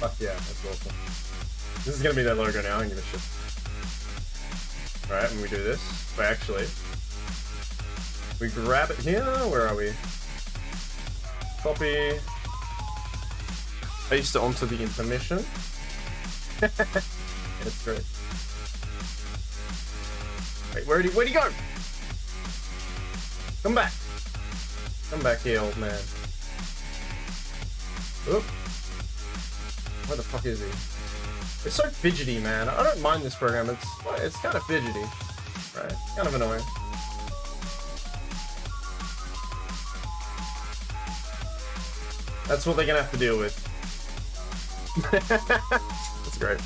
Fuck yeah, that's awesome. This is gonna be that logo now, I don't give a shit. Alright, and we do this. But actually, we grab it here. Where are we? Copy. Paste it onto the information. That's great. Wait, where'd he go? Come back. Come back here, old man. Oop. Where the fuck is he? It's so fidgety, man. I don't mind this program. It's kind of fidgety. Right. Kind of annoying. That's what they're gonna have to deal with. That's great.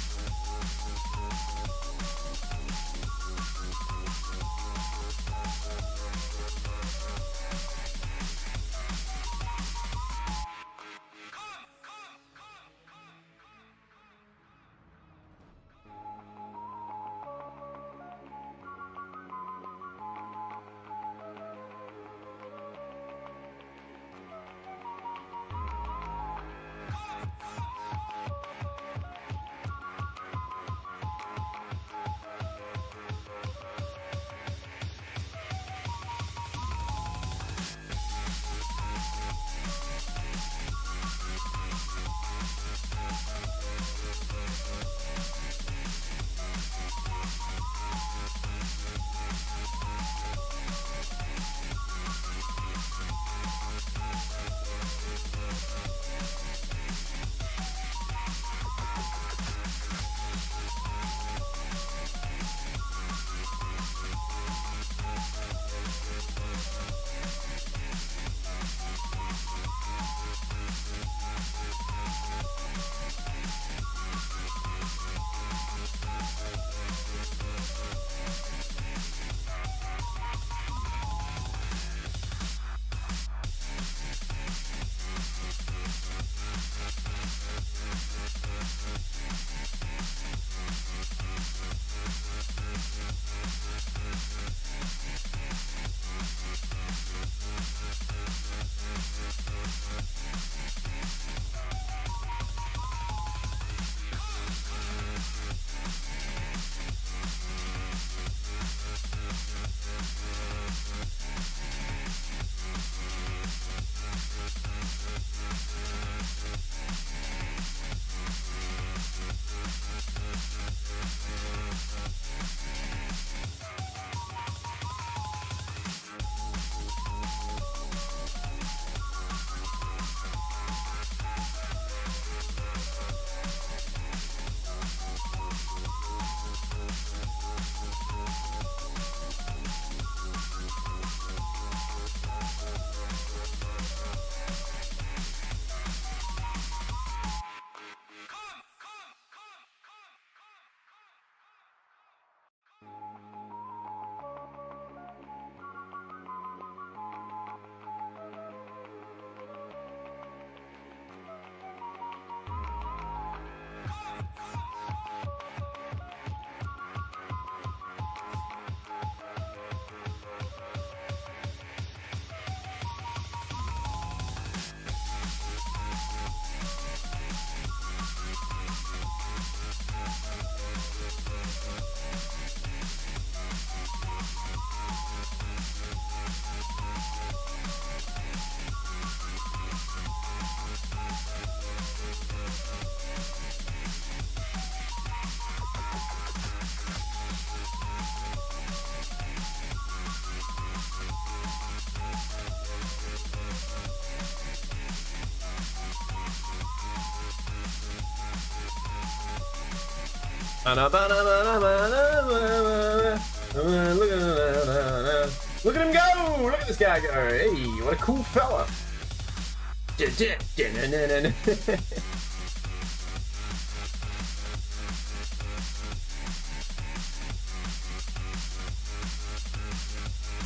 Look at him go! Look at this guy go! Hey, what a cool fella!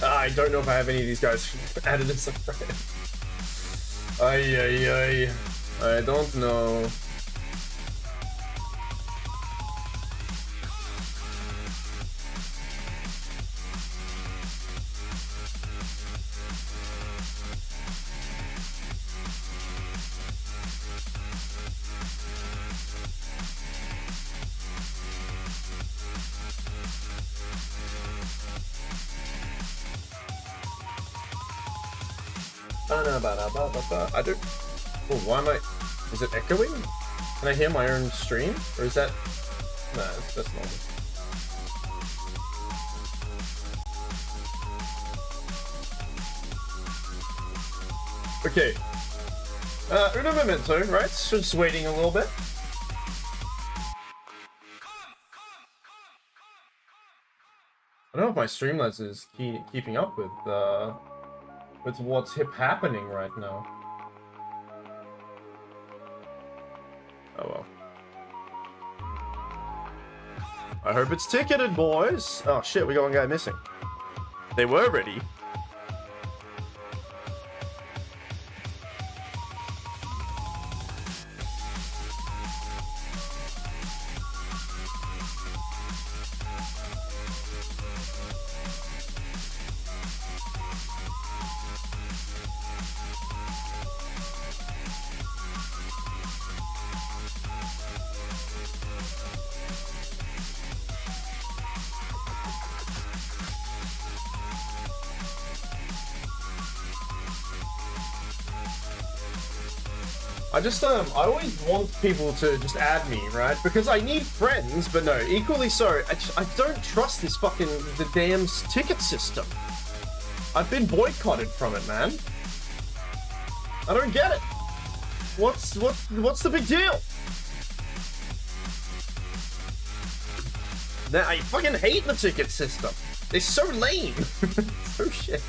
I don't know if I have any of these guys added as a friend. I don't know. I don't. Oh, why am I? Is it echoing? Can I hear my own stream? Or is that. Nah, that's normal. Okay. Uno momento, right? So just waiting a little bit. I don't know if my Streamlabs is keeping up with what's happening right now. Oh well. I hope it's ticketed, boys. Oh shit, we got one guy missing. They were ready. I always want people to just add me, right? Because I need friends, but no, equally so, I don't trust this fucking, the damn ticket system. I've been boycotted from it, man. I don't get it. What's the big deal? Now, I fucking hate the ticket system. It's so lame. So shit.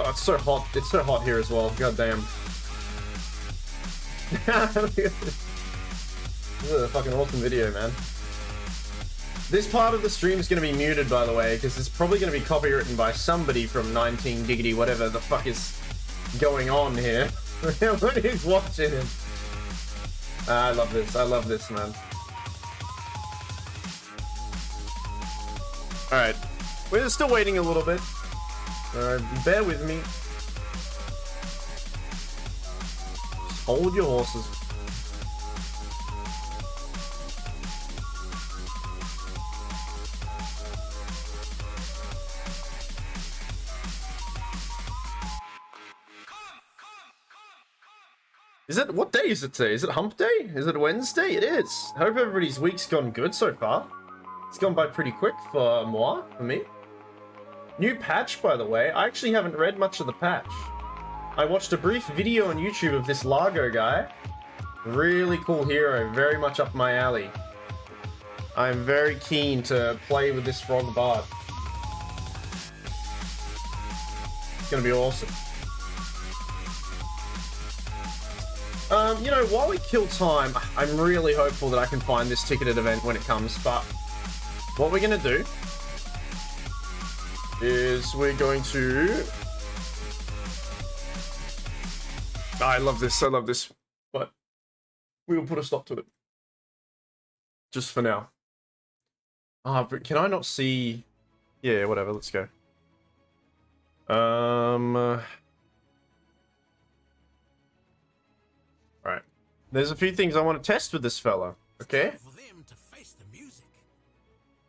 Oh, it's so hot. It's so hot here as well. God damn. This is a fucking awesome video, man. This part of the stream is going to be muted, by the way, because it's probably going to be copywritten by somebody from 19 giggity whatever the fuck is going on here. Who's watching him? I love this. I love this, man. Alright. We're still waiting a little bit. Bear with me. Just hold your horses. Is it, what day is it today? Is it hump day? Is it Wednesday? It is. I hope everybody's week's gone good so far. It's gone by pretty quick for moi, for me. New patch, by the way. I actually haven't read much of the patch. I watched a brief video on YouTube of this Largo guy. Really cool hero, very much up my alley. I'm very keen to play with this frog bard. It's gonna be awesome. You know, while we kill time, I'm really hopeful that I can find this ticketed event when it comes, but what we're gonna do is we're going to... I love this, but we will put a stop to it. Just for now. But can I not see... Yeah, whatever, let's go. Right. There's a few things I want to test with this fella, okay?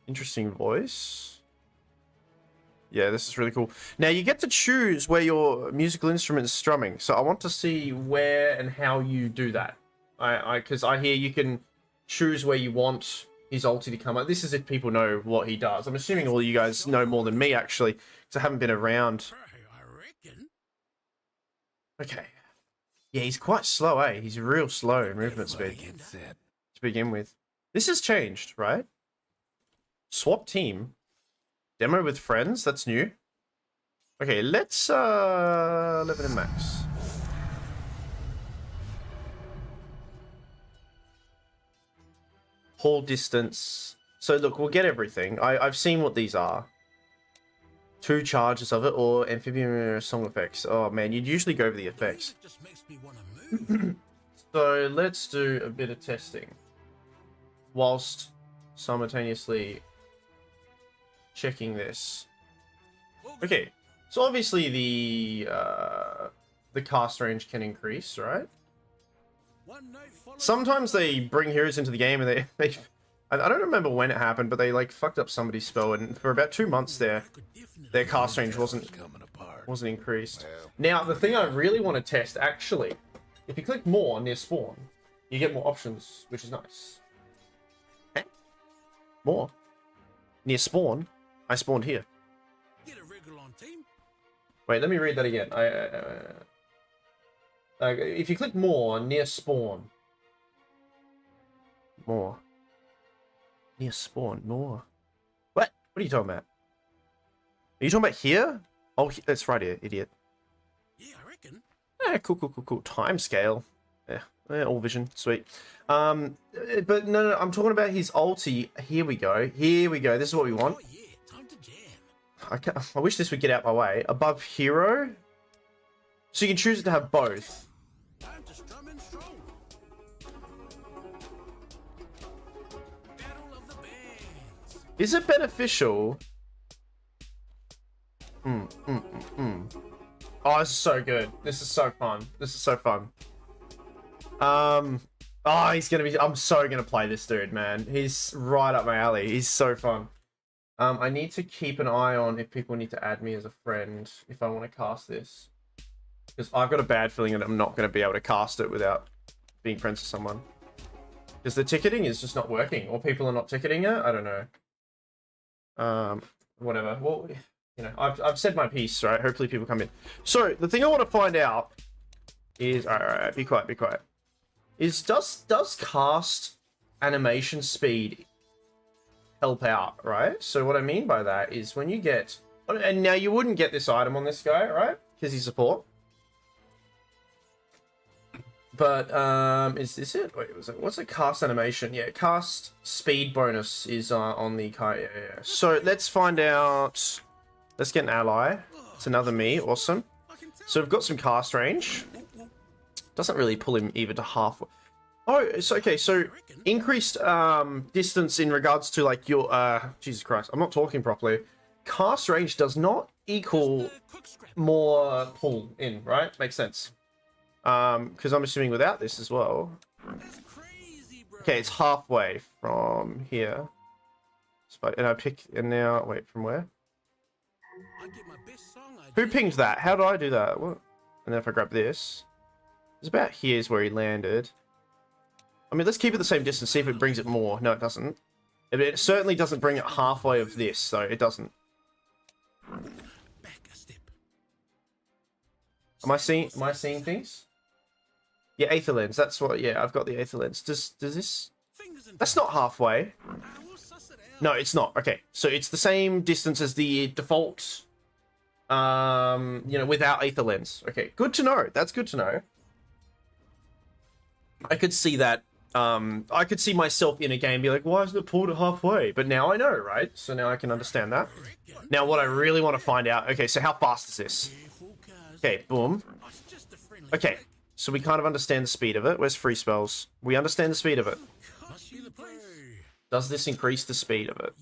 Interesting voice. Yeah, this is really cool. Now, you get to choose where your musical instrument is strumming. So I want to see where and how you do that. Because I hear you can choose where you want his ulti to come out. This is if people know what he does. I'm assuming all you guys know more than me, actually, because I haven't been around Okay. Yeah, he's quite slow, eh? He's real slow in movement speed to begin with. This has changed, right? Swap team. Demo with friends, that's new. Okay, let's live it in max. Haul distance. So look, we'll get everything. I've seen what these are. 2 charges of it or amphibian song effects. Oh man, you'd usually go over the effects. So let's do a bit of testing whilst simultaneously checking this. Okay, so obviously the cast range can increase, right? Sometimes they bring heroes into the game and they I don't remember when it happened, but they like fucked up somebody's spell, and for about 2 months their cast range wasn't increased. Now the thing I really want to test, actually, if you click more near spawn, you get more options, which is nice. Okay. More near spawn. I spawned here. Wait, let me read that again. If you click more near spawn, more near spawn, more. What? What are you talking about? Are you talking about here? Oh, that's right here, idiot. Yeah, I reckon. Yeah, cool. Time scale. Yeah, all vision, sweet. But no, I'm talking about his ulti. Here we go. This is what we want. Oh yeah, time to jam. I wish this would get out my way. Above hero, so you can choose it to have both. Time to strum and stroll. Battle of the bands. Is it beneficial? Oh, this is so good. This is so fun. Oh, he's gonna be. I'm so gonna play this dude, man. He's right up my alley. He's so fun. I need to keep an eye on if people need to add me as a friend if I want to cast this, because I've got a bad feeling that I'm not going to be able to cast it without being friends with someone. Because the ticketing is just not working, or people are not ticketing it. I don't know. Whatever. Well, you know, I've said my piece, right? Hopefully people come in. So the thing I want to find out is, all right, be quiet. Is does cast animation speed help out, right? So what I mean by that is when you get, and now you wouldn't get this item on this guy, right? Because he's support. But is this it? Wait, what's a cast animation? Yeah, cast speed bonus is on the car. Yeah. So let's find out. Let's get an ally. It's another me. Awesome. So we've got some cast range. Doesn't really pull him even to halfway. Oh, it's okay. So increased distance in regards to like your Jesus Christ, I'm not talking properly. Cast range does not equal more pull in, right? Makes sense. Because I'm assuming without this as well. Okay, it's halfway from here. And I pick, and now wait, from where? Who pinged that? How do I do that? What? And then if I grab this, it's about here's where he landed. I mean, let's keep it the same distance, see if it brings it more. No, it doesn't. It certainly doesn't bring it halfway of this, though. It doesn't. Am I seeing things? Yeah, Aether Lens. That's what. Yeah, I've got the Aether Lens. Does this? That's not halfway. No, it's not. Okay, so it's the same distance as the default. You know, without Aether Lens. Okay, good to know. That's good to know. I could see that. I could see myself in a game be like, why isn't it pulled at halfway? But now I know, right? So now I can understand that. Now what I really want to find out, okay, so how fast is this? Okay, boom. Okay, so we kind of understand the speed of it. Where's free spells? We understand the speed of it. Does this increase the speed of it?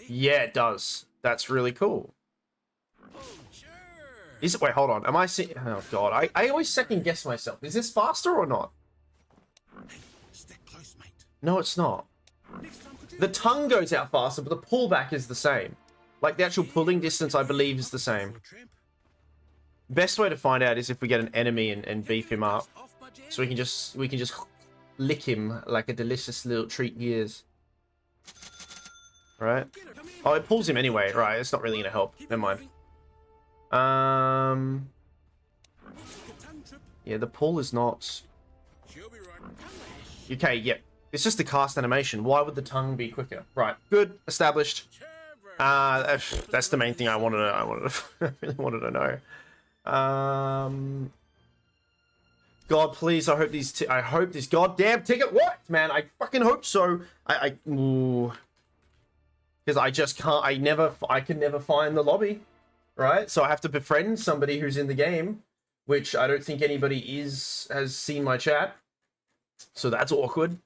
Yeah, it does. That's really cool. Is it? Wait, hold on. Am I seeing? Oh god, I always second guess myself. Is this faster or not? No, it's not. The tongue goes out faster, but the pullback is the same. Like the actual pulling distance, I believe, is the same. Best way to find out is if we get an enemy and beef him up, so we can just lick him like a delicious little treat years. Right? Oh, it pulls him anyway. Right? It's not really gonna help. Never mind. Yeah, the pull is not... She'll be right. Okay, yep. It's just the cast animation. Why would the tongue be quicker? Right, good, established. That's the main thing I wanted to, I really wanted to know. God, please, I hope I hope this goddamn ticket works, man. I fucking hope so. Because I just can't, I can never find the lobby, right? So I have to befriend somebody who's in the game, which I don't think anybody has seen my chat. So that's awkward.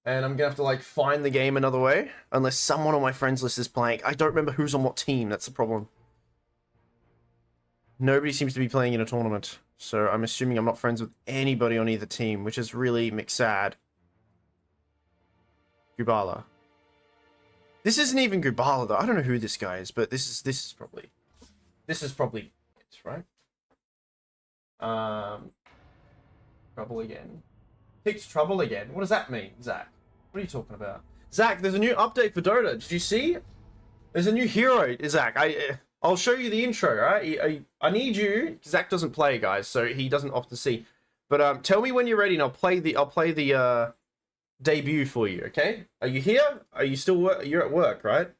And I'm gonna have to like find the game another way, unless someone on my friends list is playing. I don't remember who's on what team, that's the problem. Nobody seems to be playing in a tournament, so I'm assuming I'm not friends with anybody on either team, which is really sad. Gubala. This isn't even Gubala though. I don't know who this guy is, but this is probably it, right? Trouble again. Picked trouble again. What does that mean, Zach? What are you talking about? Zach, there's a new update for Dota. Did you see? There's a new hero, Zach. I'll show you the intro, right? I need you. Zach doesn't play, guys, so he doesn't often see. But tell me when you're ready, and I'll play the debut for you. Okay? Are you here? Are you still you're at work, right?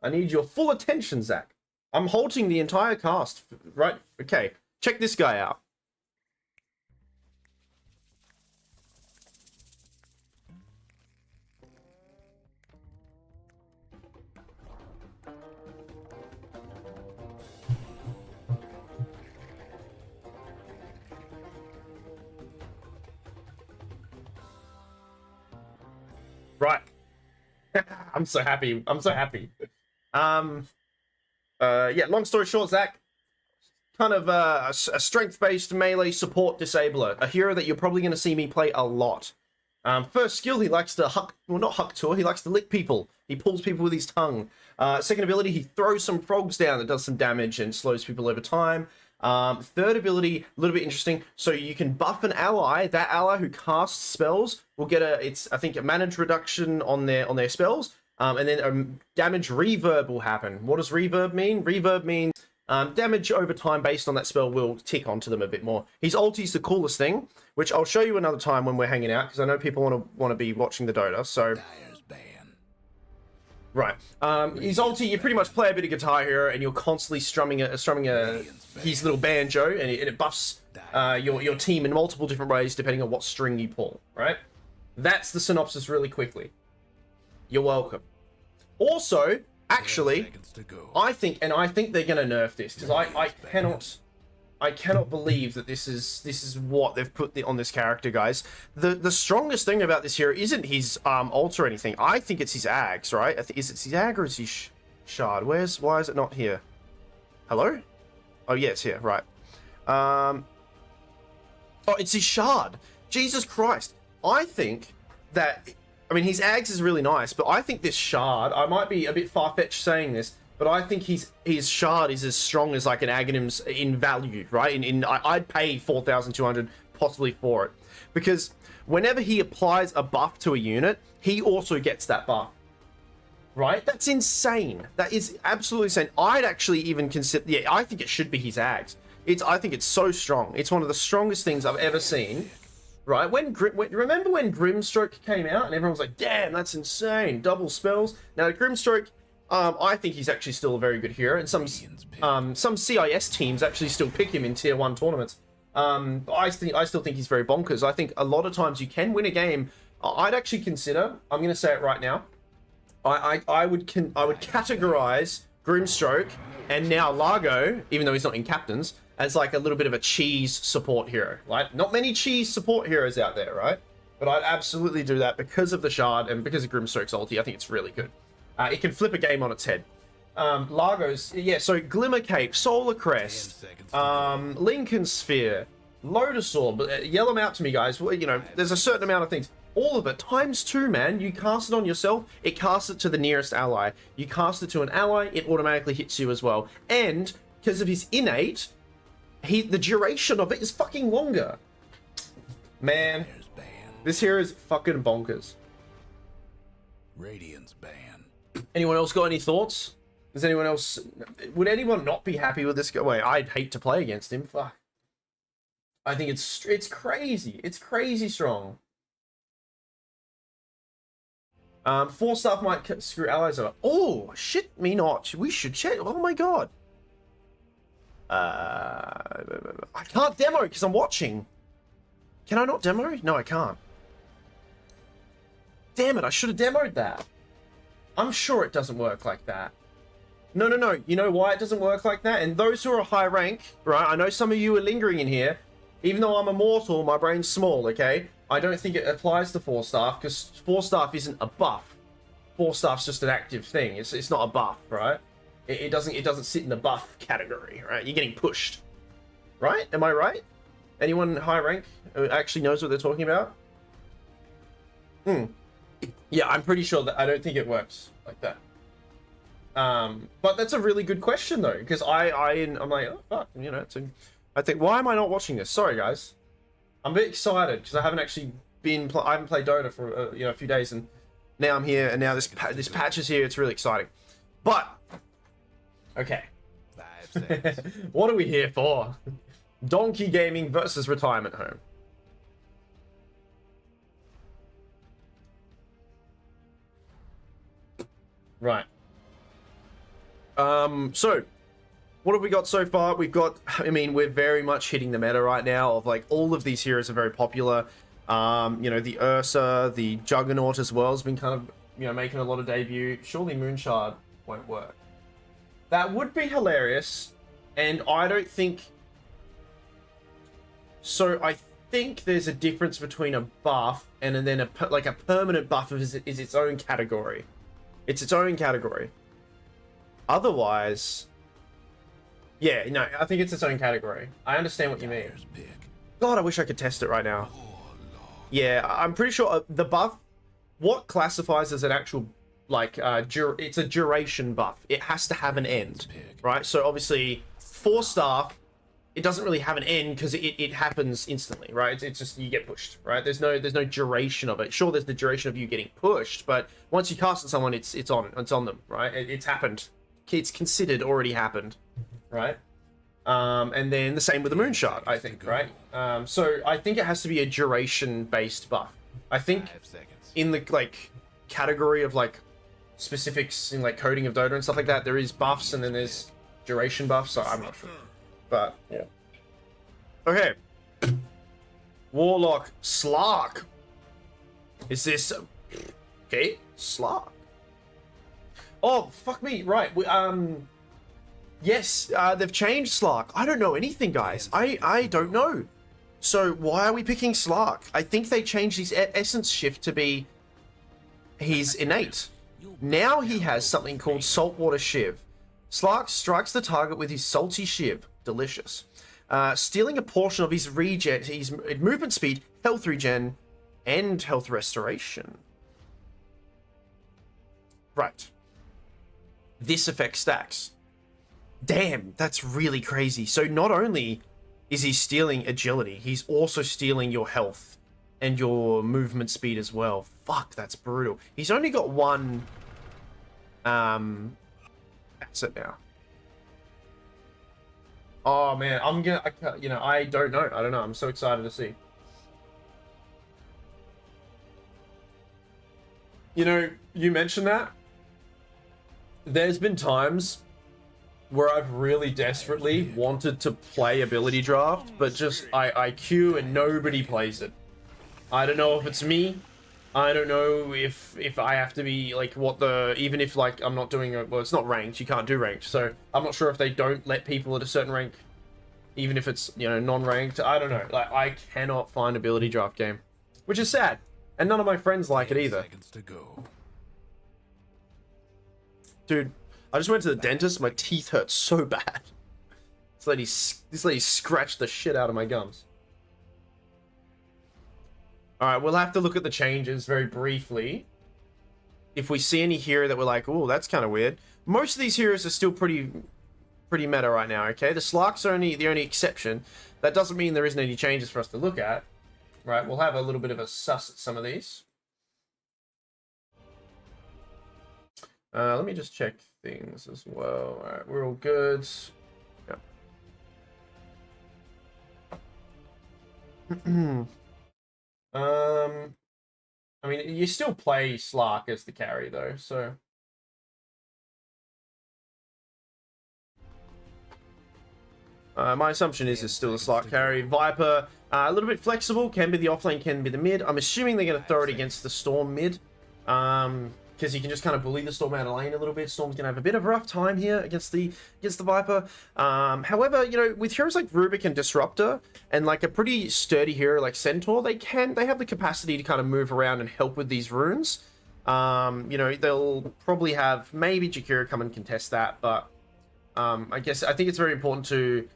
I need your full attention, Zach. I'm halting the entire cast, right? Okay. Check this guy out. Right. I'm so happy. I'm so happy. Yeah, long story short, Zach, kind of a strength-based melee support disabler. A hero that you're probably going to see me play a lot. First skill, he likes to not huck tour, he likes to lick people. He pulls people with his tongue. Second ability, he throws some frogs down that does some damage and slows people over time. Third ability, a little bit interesting. So you can buff an ally. That ally who casts spells will get I think a manage reduction on their spells. And then a damage reverb will happen. What does reverb mean? Reverb means damage over time based on that spell will tick onto them a bit more. His ulti's the coolest thing, which I'll show you another time when we're hanging out, because I know people want to be watching the Dota. So. Right. His ulti, you pretty much play a bit of Guitar Hero, and you're constantly strumming his little banjo, and it buffs your team in multiple different ways depending on what string you pull. Right. That's the synopsis really quickly. You're welcome. Also, actually, I think they're gonna nerf this, because I cannot believe that this is what they've put on this character, guys. The strongest thing about this hero isn't his ult or anything. I think it's his ags, right? Is it his ag or is his shard? Why is it not here? Hello? Oh yeah, it's here. Right. Oh, it's his shard. Jesus Christ. I think that. I mean, his ags is really nice, but I think this shard. I might be a bit far-fetched saying this, but I think his shard is as strong as like an Aghanim's in value, right? I'd pay 4,200 possibly for it, because whenever he applies a buff to a unit, he also gets that buff, right? That's insane. That is absolutely insane. I'd actually even consider, yeah, I think it should be his ags. I think it's so strong. It's one of the strongest things I've ever seen. Right, remember when Grimstroke came out and everyone was like, damn, that's insane, double spells. Now Grimstroke, I think he's actually still a very good hero, and some CIS teams actually still pick him in tier 1 tournaments. I still think he's very bonkers. I think a lot of times you can win a game. I'd actually consider, I'm going to say it right now, I would categorize Grimstroke and now Largo, even though he's not in captains, as like a little bit of a cheese support hero. Like, not many cheese support heroes out there, right? But I'd absolutely do that because of the shard and because of Grimstroke's ulti. I think it's really good. It can flip a game on its head. Largo's, yeah, so Glimmer Cape, Solar Crest, Lincoln Sphere, Lotus Orb, yell them out to me, guys. Well, you know, there's a certain amount of things. All of it, times 2, man. You cast it on yourself, it casts it to the nearest ally. You cast it to an ally, it automatically hits you as well. And, because of his innate, the duration of it is fucking longer. Man, this hero is fucking bonkers. Radiant's ban. Anyone else got any thoughts? Does anyone else... Would anyone not be happy with this guy? Wait, I'd hate to play against him. Fuck. I think it's crazy. It's crazy strong. 4-star might screw allies over. Oh, shit me not. We should check. Oh my god. I can't demo because I'm watching. Can I not demo? No, I can't. Damn it, I should have demoed that. I'm sure it doesn't work like that. No, no, no. You know why it doesn't work like that? And those who are high rank, right? I know some of you are lingering in here. Even though I'm immortal, my brain's small, okay? I don't think it applies to 4-star because 4-star isn't a buff. 4-star's just an active thing. It's not a buff, right? It doesn't sit in the buff category, right? You're getting pushed, right? Am I right? Anyone high rank who actually knows what they're talking about? Yeah, I'm pretty sure that I don't think it works like that. But that's a really good question though, because I'm like, oh fuck, you know. I think, why am I not watching this? Sorry guys, I'm a bit excited because I haven't actually I haven't played Dota for a few days, and now I'm here, and now this patch is here. It's really exciting. But okay, what are we here for? Donkey Gaming versus Retirement Home. Right. So what have we got so far? We've got, I mean, we're very much hitting the meta right now of like all of these heroes are very popular. You know, the Ursa, the Juggernaut as well has been kind of, you know, making a lot of debut. Surely Moonshard won't work. That would be hilarious, and I don't think so. I think there's a difference between a buff and then a permanent buff is its own category. It's its own category. Otherwise, yeah, no, I think it's its own category. I understand what you mean. God, I wish I could test it right now. Yeah, I'm pretty sure the buff, what classifies as an actual, like, it's a duration buff. It has to have an end, right? So obviously, 4-star, it doesn't really have an end because it happens instantly, right? It's just you get pushed, right? There's no duration of it. Sure, there's the duration of you getting pushed, but once you cast on someone, it's on them, right? It's happened. It's considered already happened, right? And then the same with the Moonshot, I think, right? So I think it has to be a duration-based buff. I think in the like category of like specifics in like coding of Dota and stuff like that, there is buffs and then there's duration buffs. So I'm not sure, but yeah. Okay, Warlock Slark. Is this okay? Slark. Oh fuck me! Right, yes, they've changed Slark. I don't know anything, guys. I don't know. So why are we picking Slark? I think they changed his essence shift to be he's innate. Now he has something called Saltwater Shiv. Slark strikes the target with his salty shiv. Delicious. Stealing a portion of his regen, his movement speed, health regen, and health restoration. Right. This affects stacks. Damn, that's really crazy. So not only is he stealing agility, he's also stealing your health and your movement speed as well. Fuck, that's brutal. He's only got one asset now. Oh man, I don't know. I'm so excited to see. You know, you mentioned that. There's been times where I've really desperately wanted to play ability draft, but just I queue and nobody plays it. I don't know if it's me. I don't know if I have to be like even if like I'm not doing well, it's not ranked. You can't do ranked, so I'm not sure if they don't let people at a certain rank, even if it's, you know, non-ranked. I don't know. Like I cannot find ability draft game, which is sad, and none of my friends like it either. Dude, I just went to the dentist. My teeth hurt so bad. This lady scratched the shit out of my gums. All right, we'll have to look at the changes very briefly. If we see any hero that we're like, oh, that's kind of weird. Most of these heroes are still pretty meta right now. Okay, the Slark's are the only exception. That doesn't mean there isn't any changes for us to look at. Right, we'll have a little bit of a suss at some of these. Let me just check things as well. All right, we're all good. Yeah. I mean, you still play Slark as the carry though, so. My assumption is it's still a Slark carry. Viper, a little bit flexible, can be the offlane, can be the mid. I'm assuming they're going to throw it against the Storm mid. Because you can just kind of bully the Storm out of lane a little bit. Storm's going to have a bit of a rough time here against the Viper. However, you know, with heroes like Rubik and Disruptor, and like a pretty sturdy hero like Centaur, they have the capacity to kind of move around and help with these runes. You know, they'll probably have maybe Jakira come and contest that, but I think it's very important to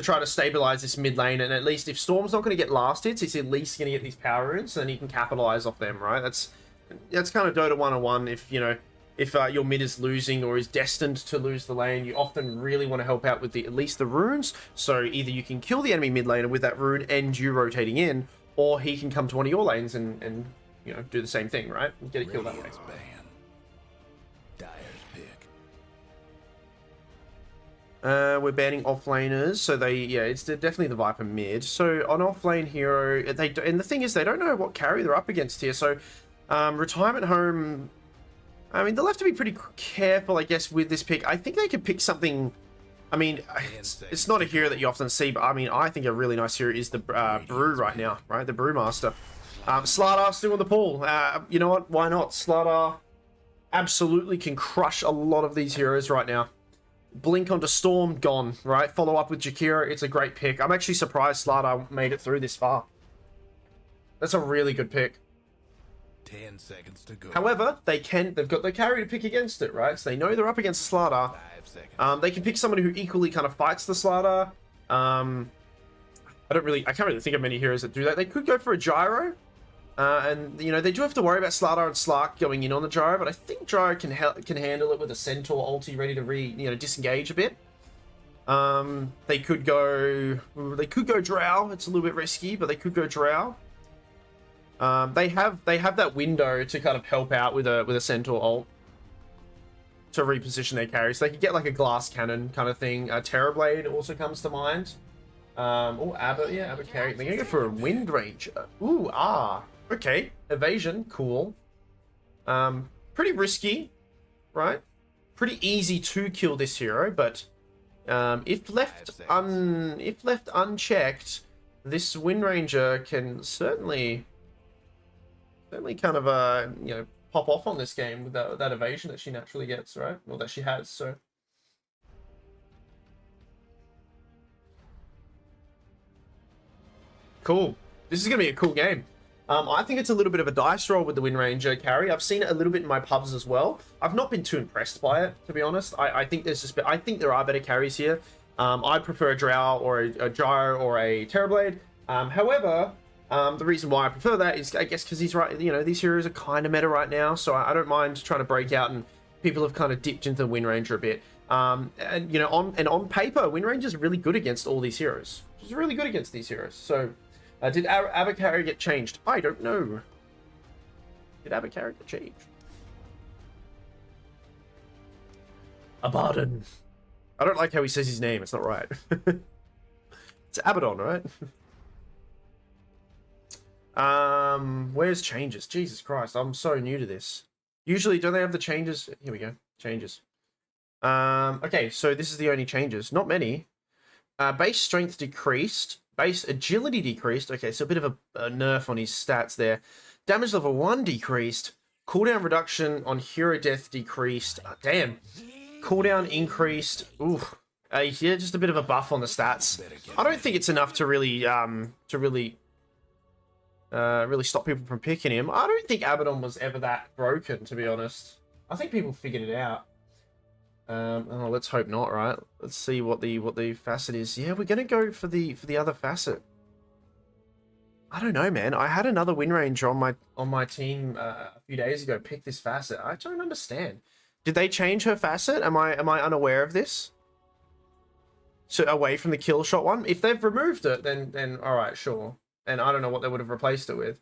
try to stabilize this mid lane, and at least if Storm's not going to get last hits, he's at least going to get these power runes, so then he can capitalize off them, right? That's kind of Dota 101. If, you know, if your mid is losing or is destined to lose the lane, you often really want to help out with at least the runes. So either you can kill the enemy mid laner with that rune and you rotating in, or he can come to one of your lanes and you know, do the same thing, right? And get a kill that way. We're banning offlaners, so it's definitely the Viper mid. So on offlane hero, and the thing is, they don't know what carry they're up against here. So Retirement Home, I mean, they'll have to be pretty careful, I guess, with this pick. I think they could pick something. I mean, it's not a hero that you often see, but I mean, I think a really nice hero is the Brew right now, right? The Brewmaster. Slardar still on the pool. You know what? Why not? Slardar absolutely can crush a lot of these heroes right now. Blink onto Storm, gone, right? Follow up with Jakira, it's a great pick. I'm actually surprised Slardar made it through this far. That's a really good pick. 10 seconds to go. However, they've got the carry to pick against it, right? So they know they're up against Slardar. 5 seconds. They can pick someone who equally kind of fights the Slardar. I can't really think of many heroes that do that. They could go for a Gyro. And, you know, they do have to worry about Slardar and Slark going in on the Gyro, but I think Gyro can handle it with a Centaur ulti ready to disengage a bit. They could go Drow. It's a little bit risky, but they could go Drow. They have that window to kind of help out with a Centaur ult to reposition their carry. So they could get like a glass cannon kind of thing. Terrorblade also comes to mind. Abba carry. They're gonna go for a Wind Ranger. Okay, evasion, cool. Pretty risky, right? Pretty easy to kill this hero, but if left unchecked, this Wind Ranger can certainly kind of pop off on this game with that evasion that she naturally gets, right? Or that she has. So cool. This is gonna be a cool game. I think it's a little bit of a dice roll with the Wind Ranger carry. I've seen it a little bit in my pubs as well. I've not been too impressed by it, to be honest. I think I think there are better carries here. I'd prefer a Drow or a Gyro or a Terrorblade. However, the reason why I prefer that is, I guess, because he's right. You know, these heroes are kind of meta right now, so I don't mind trying to break out. And people have kind of dipped into the Wind Ranger a bit. And you know, on paper, Wind Ranger is really good against all these heroes. She's really good against these heroes. So. Did Abba carry get changed? I don't know. Did Abba carry get changed? Abaddon. I don't like how he says his name. It's not right. It's Abaddon, right? Where's changes? Jesus Christ, I'm so new to this. Usually, don't they have the changes? Here we go. Changes. Okay, so this is the only changes. Not many. Base strength decreased. Base agility decreased. Okay, so a bit of a nerf on his stats there. Damage level 1 decreased. Cooldown reduction on hero death decreased. Damn. Cooldown increased. Ooh. Yeah, just a bit of a buff on the stats. I don't think it's enough to really stop people from picking him. I don't think Abaddon was ever that broken, to be honest. I think people figured it out. Oh, let's hope not, right? Let's see what the facet is. Yeah, we're gonna go for the other facet. I don't know, man. I had another Wind Ranger on my team a few days ago pick this facet. I don't understand. Did they change her facet? Am I unaware of this? So away from the kill shot one? If they've removed it, then all right, sure. And I don't know what they would have replaced it with.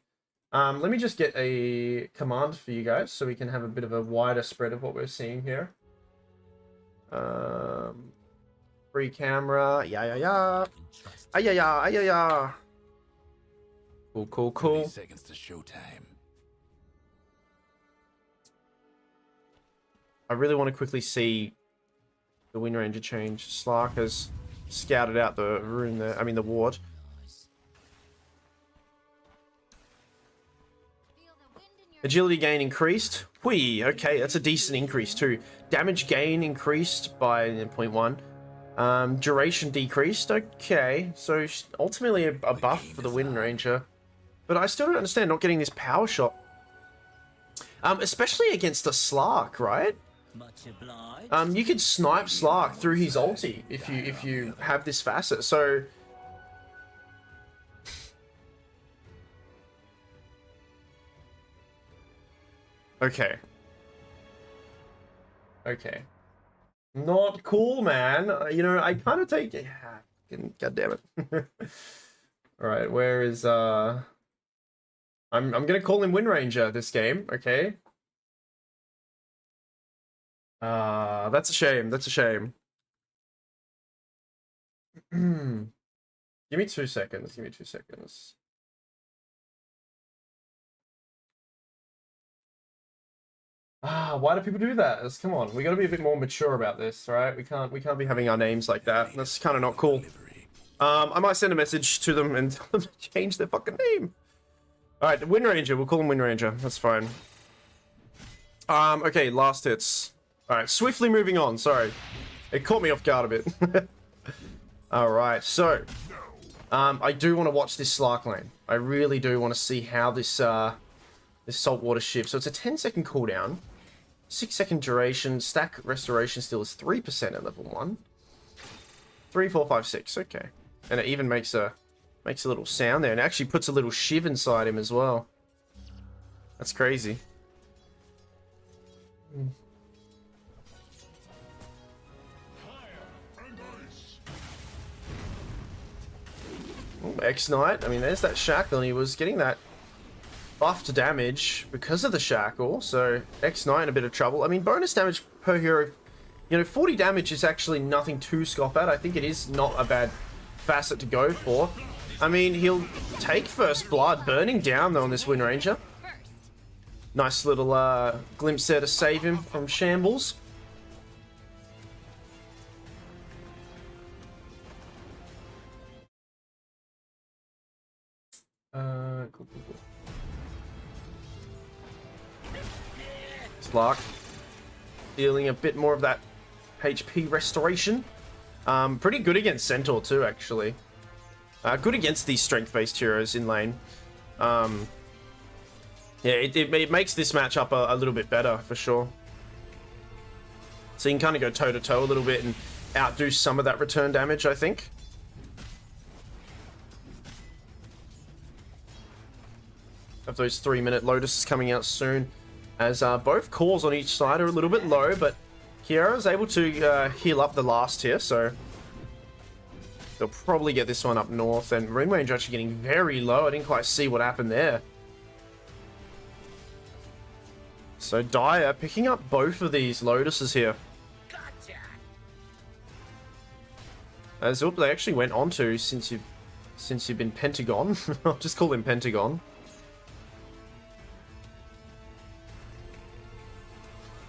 Let me just get a command for you guys so we can have a bit of a wider spread of what we're seeing here. Free camera. Yeah. Yeah. Cool. 30 seconds to showtime. I really want to quickly see the Wind Ranger change. Slark has scouted out the room there. I mean, the ward. Agility gain increased. Whee, okay, that's a decent increase too. Damage gain increased by 0.1. Duration decreased. Okay, so ultimately a buff for the Wind Ranger. But I still don't understand not getting this power shot. Especially against a Slark, right? You could snipe Slark through his ulti if you have this facet. So okay. Not cool, man. You know, I kind of take it. God damn it. All right, where is I'm gonna call him Wind Ranger this game. Okay. That's a shame. That's a shame. Give me 2 seconds. Give me 2 seconds. Why do people do that? Come on, we gotta be a bit more mature about this, right? We can't be having our names like that. That's kind of not cool. I might send a message to them and tell them to change their fucking name. All right, Wind Ranger. We'll call him Wind Ranger. That's fine. Okay, last hits. All right, swiftly moving on. Sorry, it caught me off guard a bit. All right, so I do want to watch this Slark lane. I really do want to see how this this saltwater shift. So it's a 10-second cooldown, 6-second duration. Stack restoration still is 3% at level 1. 3, 4, 5, 6. Okay, and it even makes a little sound there, and it actually puts a little shiv inside him as well. That's crazy. X-Knight, I mean, there's that shackle, and he was getting that buff to damage because of the shackle, so X-Knight in a bit of trouble. I mean, bonus damage per hero, you know, 40 damage is actually nothing to scoff at. I think it is not a bad facet to go for. I mean, he'll take first blood, burning down though on this Wind Ranger. Nice little glimpse there to save him from shambles. Cool. Slark dealing a bit more of that HP restoration. Pretty good against Centaur too, actually. Good against these strength-based heroes in lane. Yeah, it makes this matchup a little bit better, for sure. So you can kind of go toe-to-toe a little bit and outdo some of that return damage, I think. Of those 3-minute Lotuses coming out soon. As both cores on each side are a little bit low, but Kiara is able to heal up the last here, so they'll probably get this one up north. And Wind Ranger actually getting very low. I didn't quite see what happened there. So Dire picking up both of these Lotuses here. Gotcha. As they actually went on to since you've been Pentagon. I'll just call him Pentagon.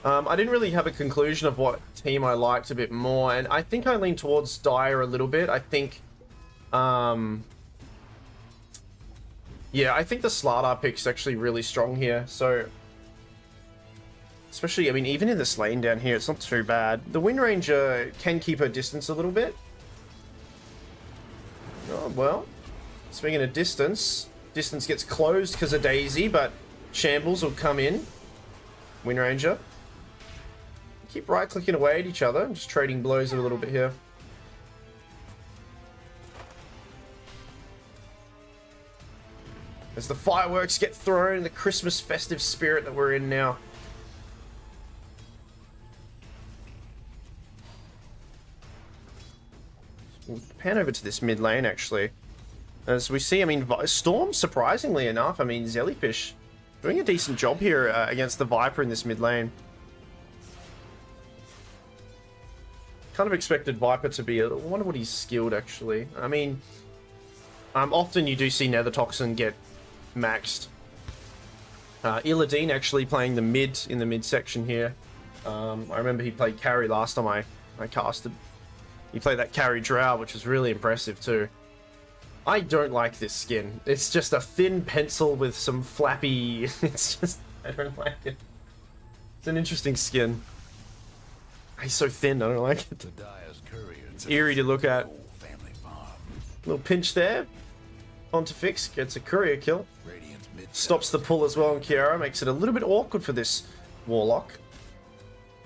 I didn't really have a conclusion of what team I liked a bit more, and I think I lean towards Dire a little bit. I think, yeah, I think the Slardar pick's actually really strong here, so, especially, I mean, even in this lane down here, it's not too bad. The Wind Ranger can keep her distance a little bit. Oh, well, speaking of distance gets closed because of Daisy, but Shambles will come in. Wind Ranger. Keep right-clicking away at each other, just trading blows a little bit here. As the fireworks get thrown, the Christmas festive spirit that we're in now. We'll pan over to this mid lane, actually. As we see, I mean, Storm, surprisingly enough, I mean, Jellyfish doing a decent job here against the Viper in this mid lane. Kind of expected Viper to be. I wonder what he's skilled actually. I mean, often you do see Nether Toxin get maxed. Illidan actually playing the mid in the mid section here. I remember he played carry last time I casted. He played that carry drow, which was really impressive too. I don't like this skin. It's just a thin pencil with some flappy... It's just... I don't like it. It's an interesting skin. He's so thin, I don't like it. It's eerie to look at. Little pinch there. Pontifex gets a courier kill. Stops the pull as well on Kiara. Makes it a little bit awkward for this Warlock.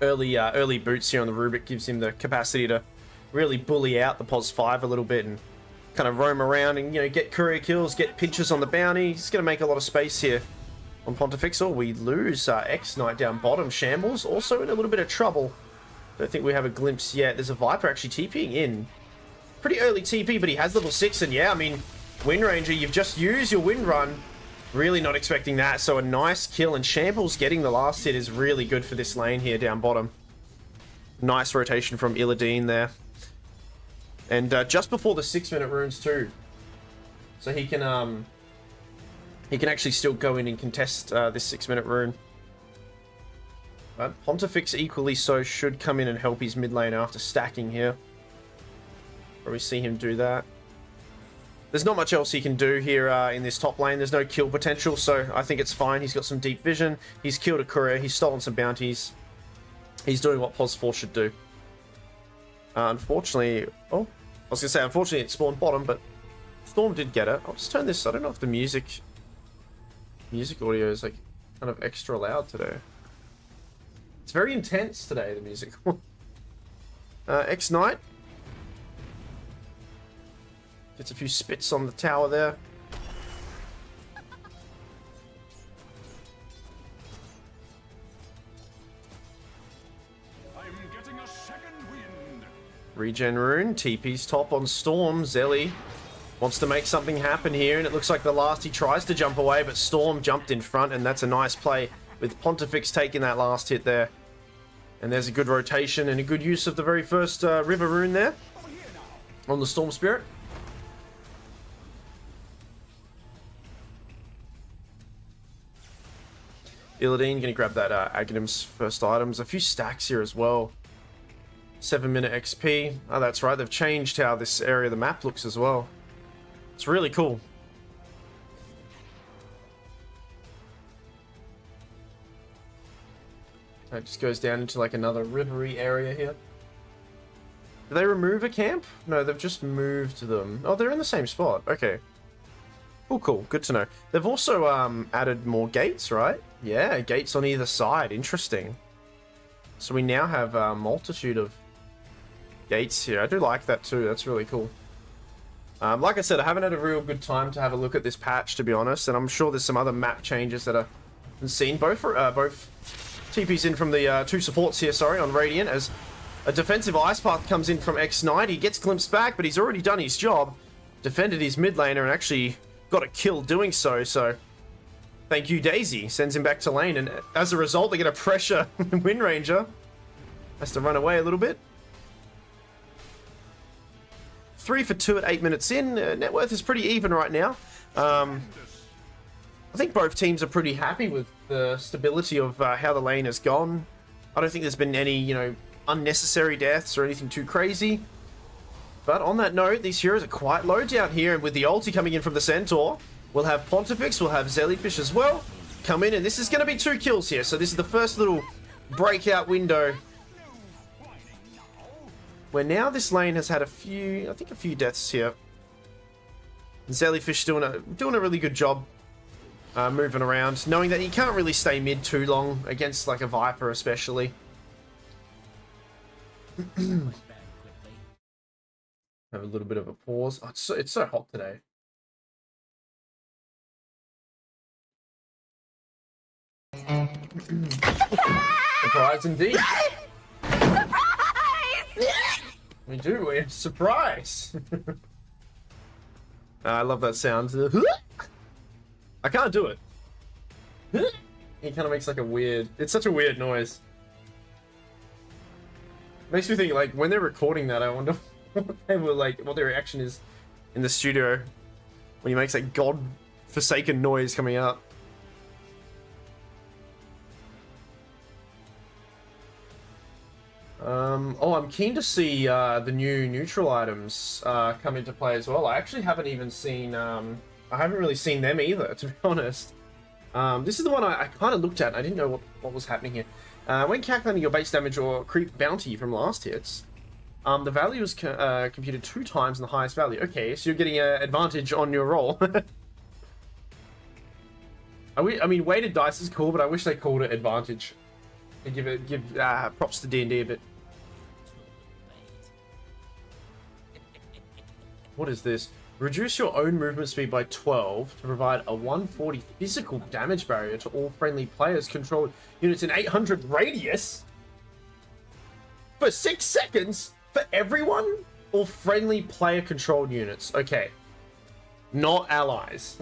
Early boots here on the Rubik gives him the capacity to really bully out the Pos 5 a little bit and kind of roam around and, you know, get courier kills, get pinches on the bounty. He's going to make a lot of space here on Pontifex. Or we lose X-Knight down bottom. Shambles also in a little bit of trouble. Don't think we have a glimpse yet. There's a Viper actually TPing in. Pretty early TP, but he has level 6. And yeah, I mean, Wind Ranger, you've just used your Wind Run. Really not expecting that. So a nice kill. And Shambles getting the last hit is really good for this lane here down bottom. Nice rotation from Illidan there. And just before the 6-minute runes too. So he can actually still go in and contest this 6-minute rune. But Pontifex equally so should come in and help his mid lane after stacking here. Probably see him do that. There's not much else he can do here in this top lane. There's no kill potential, so I think it's fine. He's got some deep vision. He's killed a courier. He's stolen some bounties. He's doing what Pos 4 should do. Unfortunately... Oh, I was going to say, unfortunately it spawned bottom, but Storm did get it. I'll just turn this... I don't know if the music audio is like kind of extra loud today. It's very intense today, the music. X-Knight. Gets a few spits on the tower there. I'm getting a second wind. Regen rune. TP's top on Storm. Zelly wants to make something happen here, and it looks like the last he tries to jump away, but Storm jumped in front, and that's a nice play with Pontifex taking that last hit there. And there's a good rotation and a good use of the very first River Rune there on the Storm Spirit. Illidan going to grab that Aghanim's first items. A few stacks here as well. 7-minute XP. Oh, that's right. They've changed how this area of the map looks as well. It's really cool. It just goes down into like another rivery area here. Did they remove a camp? No, they've just moved them. Oh, they're in the same spot. Okay. Oh, cool. Good to know. They've also added more gates, right? Yeah, gates on either side. Interesting. So we now have a multitude of gates here. I do like that too. That's really cool. Like I said, I haven't had a real good time to have a look at this patch, to be honest, and I'm sure there's some other map changes that I've seen. Both TP's in from the two supports here, sorry, on Radiant, as a defensive Ice Path comes in from X-Knight. He gets glimpsed back, but he's already done his job. Defended his mid laner and actually got a kill doing so, so thank you, Daisy. Sends him back to lane, and as a result, they get a pressure. Wind Ranger has to run away a little bit. 3 for 2 at 8 minutes in. Net worth is pretty even right now. I think both teams are pretty happy with the stability of how the lane has gone. I don't think there's been any, you know, unnecessary deaths or anything too crazy. But on that note, these heroes are quite low down here, and with the ulti coming in from the Centaur, we'll have Pontifex, we'll have Zellyfish as well come in, and this is going to be 2 kills here. So this is the first little breakout window where now this lane has had a few, I think a few deaths here. Zellyfish doing a really good job moving around, knowing that he can't really stay mid too long against like a Viper especially. Have a little bit of a pause. Oh, it's so hot today. Surprise indeed. Surprise! We do. We're surprise. I love that sound. I can't do it. He kind of makes like a weird... It's such a weird noise. Makes me think, like, when they're recording that, I wonder what they were like, what their reaction is in the studio when he makes that god-forsaken noise coming out. Oh, I'm keen to see the new neutral items come into play as well. I actually haven't even seen, I haven't really seen them either, to be honest. This is the one I kind of looked at and I didn't know what was happening here. When calculating your base damage or creep bounty from last hits, the value is computed 2 times the highest value. Okay, so you're getting an advantage on your roll. I mean, weighted dice is cool, but I wish they called it advantage. They give props to D&D a bit. What is this? Reduce your own movement speed by 12 to provide a 140 physical damage barrier to all friendly players controlled units in 800 radius for 6 seconds for everyone or friendly player controlled units. Okay, not allies.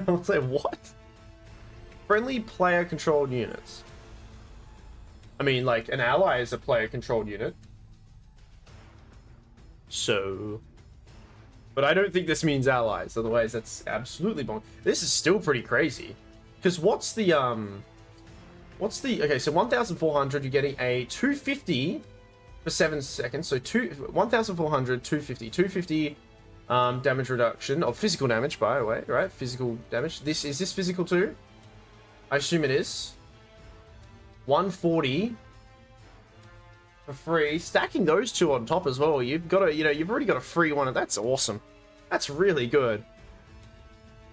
I'll say what? Friendly player controlled units. I mean, like, an ally is a player controlled unit. So... But I don't think this means allies, otherwise that's absolutely bonk. This is still pretty crazy. Because what's the, okay, so 1,400, you're getting a 250 for 7 seconds. So 1,400, 250. 250 damage reduction, of physical damage, by the way, right? Physical damage. Is this physical too? I assume it is. 140 for free. Stacking those two on top as well. You've got a, you've already got a free one. That's awesome. That's really good.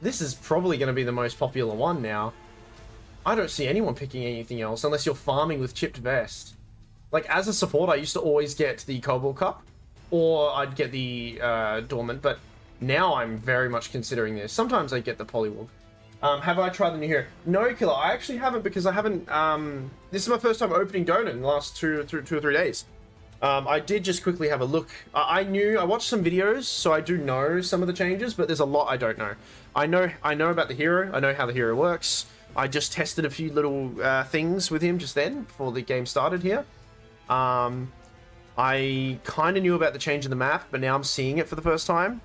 This is probably going to be the most popular one now. I don't see anyone picking anything else unless you're farming with chipped vest. Like, as a support, I used to always get the Cobalt Cup, or I'd get the Dormant, but now I'm very much considering this. Sometimes I get the Polywog. Have I tried the new hero? No, Killer, I actually haven't, because I haven't, this is my first time opening Dota in the last 2 or 3 days. I did just quickly have a look. I watched some videos, so I do know some of the changes, but there's a lot I don't know. I know about the hero, I know how the hero works. I just tested a few little things with him just then, before the game started here. I kind of knew about the change in the map, but now I'm seeing it for the first time.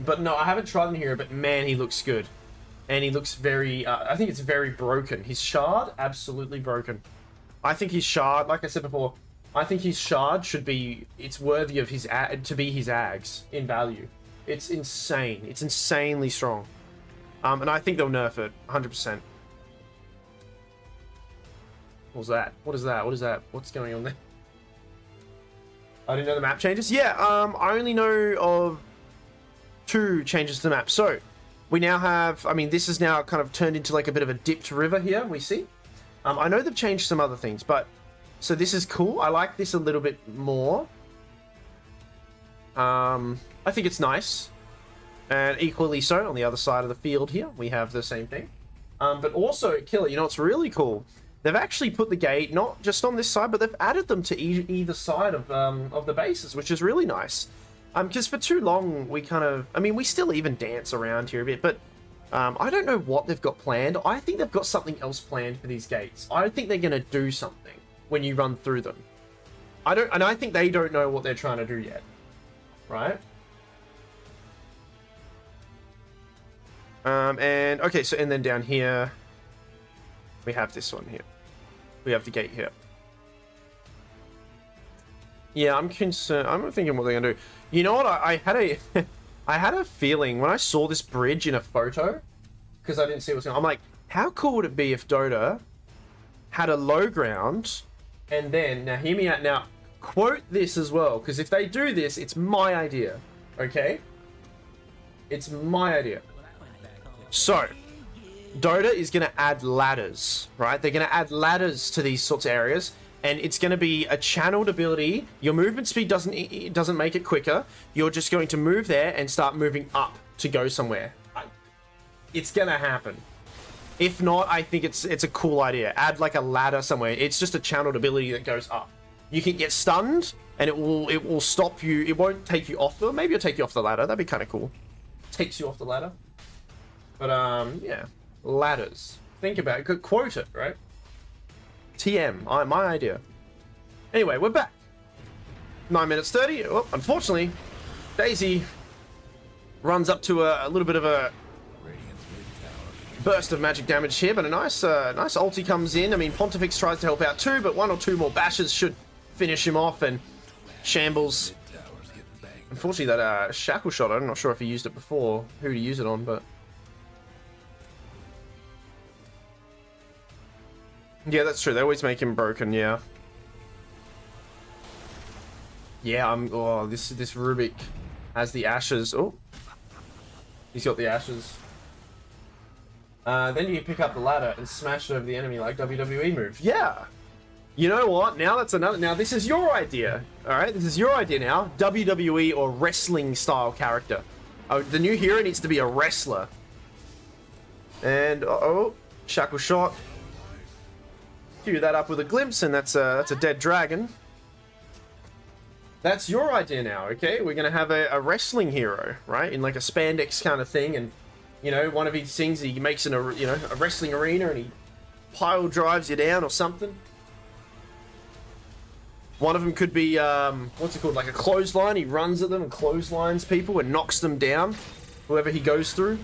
But no, I haven't tried the hero, but man, he looks good. And he looks very, I think it's very broken. His shard, absolutely broken. I think his shard, like I said before, I think his shard should be, it's worthy of his, to be his Ags in value. It's insane. It's insanely strong. And I think they'll nerf it, 100%. What was that? What is that? What is that? What's going on there? I didn't know the map changes? Yeah, I only know of 2 changes to the map. So, we now have, I mean, this is now kind of turned into like a bit of a dipped river here, we see. I know they've changed some other things, but, so this is cool. I like this a little bit more. I think it's nice. And equally so, on the other side of the field here, we have the same thing. But also, Killer, you know what's really cool? They've actually put the gate, not just on this side, but they've added them to either side of the bases, which is really nice. Because for too long, we kind of... I mean, we still even dance around here a bit, but I don't know what they've got planned. I think they've got something else planned for these gates. I think they're going to do something when you run through them. And I think they don't know what they're trying to do yet. Right? And, okay, so, and then down here, we have this one here. We have the gate here. Yeah, I'm concerned. I'm thinking what they're gonna do. You know what? I had a, I had a feeling when I saw this bridge in a photo, because I didn't see what's going on. I'm like, how cool would it be if Dota had a low ground, and then, now hear me out. Now, quote this as well, because if they do this, it's my idea. Okay? It's my idea. So, Dota is going to add ladders, right? They're going to add ladders to these sorts of areas, and it's going to be a channeled ability. Your movement speed doesn't make it quicker. You're just going to move there and start moving up to go somewhere. It's going to happen. If not, I think it's a cool idea. Add like a ladder somewhere. It's just a channeled ability that goes up. You can get stunned, and it will stop you. It won't take you off the... Maybe it'll take you off the ladder. That'd be kind of cool. Takes you off the ladder. But, yeah. Ladders. Think about it. Quote it, right? TM. My idea. Anyway, we're back. 9 minutes 30. Oh, unfortunately, Daisy runs up to a little bit of a burst of magic damage here, but a nice ulti comes in. I mean, Pontifex tries to help out too, but 1 or 2 more bashes should finish him off, and Shambles... Unfortunately, that shackle shot, I'm not sure if he used it before, who to use it on, but... Yeah, that's true. They always make him broken, yeah. Yeah, oh, this Rubik has the ashes. Oh. He's got the ashes. Then you pick up the ladder and smash it over the enemy like WWE move. Yeah! You know what? Now that's another... Now, this is your idea. Alright, this is your idea now. WWE or wrestling style character. Oh, the new hero needs to be a wrestler. And, uh-oh. Shackle shot. Cue that up with a glimpse, and that's a dead dragon. That's your idea now, okay? We're gonna have a wrestling hero, right? In like a spandex kind of thing, and you know, one of his things, he makes a wrestling arena, and he pile drives you down or something. One of them could be what's it called? Like a clothesline. He runs at them and clotheslines people and knocks them down, whoever he goes through.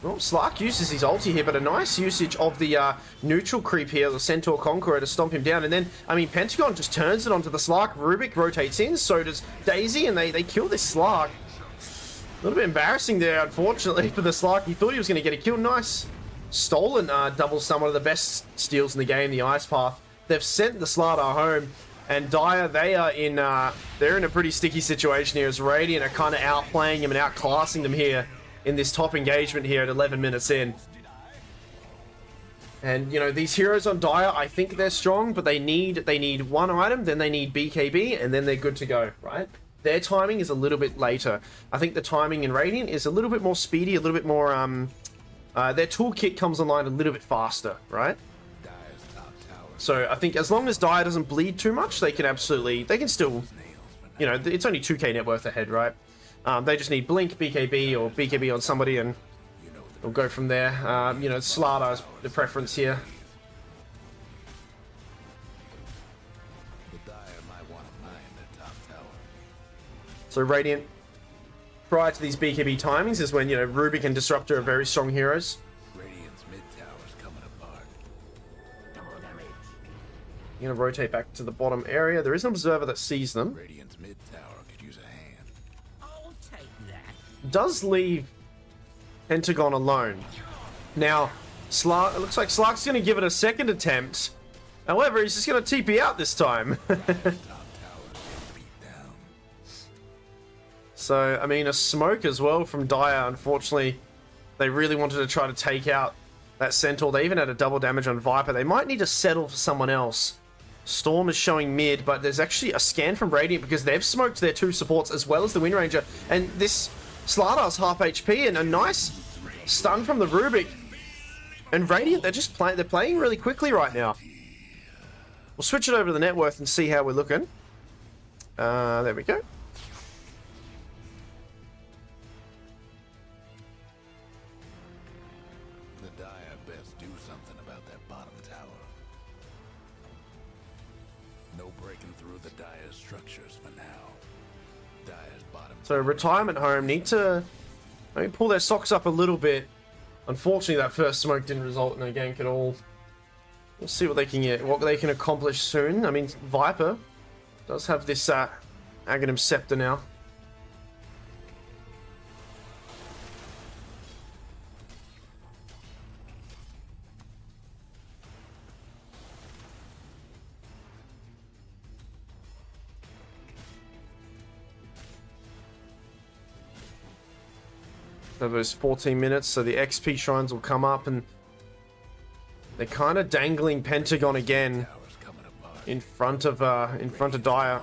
Well, Slark uses his ulti here, but a nice usage of the neutral creep here, the Centaur Conqueror, to stomp him down. And then, I mean, Pentagon just turns it onto the Slark. Rubik rotates in, so does Daisy, and they kill this Slark. A little bit embarrassing there, unfortunately, for the Slark. He thought he was going to get a kill. Nice stolen double stun, one of the best steals in the game, the Ice Path. They've sent the Slardar home, and Dire, they're in a pretty sticky situation here, as Radiant are kind of outplaying him and outclassing them here in this top engagement here at 11 minutes in. And, you know, these heroes on Dire, I think they're strong, but they need one item, then they need BKB, and then they're good to go, right? Their timing is a little bit later. I think the timing in Radiant is a little bit more speedy, a little bit more, their toolkit comes online a little bit faster, right? So I think as long as Dire doesn't bleed too much, they can still, you know, it's only 2k net worth ahead, right? They just need Blink, BKB, or BKB on somebody, and we'll go from there. You know, Slardar's the preference here. So Radiant, prior to these BKB timings, is when, you know, Rubik and Disruptor are very strong heroes. You're gonna rotate back to the bottom area. There is an observer that sees them. Radiant's mid tower could use a hand. I'll take that. Does leave Pentagon alone. Now, it looks like Slark's gonna give it a second attempt. However, he's just gonna TP out this time. So, I mean, a smoke as well from Dire. Unfortunately, they really wanted to try to take out that Centaur. They even had a double damage on Viper. They might need to settle for someone else. Storm is showing mid, but there's actually a scan from Radiant because they've smoked their 2 supports as well as the Wind Ranger. And this Slardar's half HP, and a nice stun from the Rubik. And Radiant, they're playing really quickly right now. We'll switch it over to the net worth and see how we're looking. There we go. The Dire best do something about that bottom tower. No breaking through the Dire's structures for now. Dire's bottom. So Retirement Home need to maybe pull their socks up a little bit. Unfortunately, that first smoke didn't result in a gank at all. We'll see what they can get, what they can accomplish soon. I mean, Viper does have this Aghanim Scepter now. So those 14 minutes, so the XP shrines will come up, and they're kind of dangling Pentagon again in front of Dire.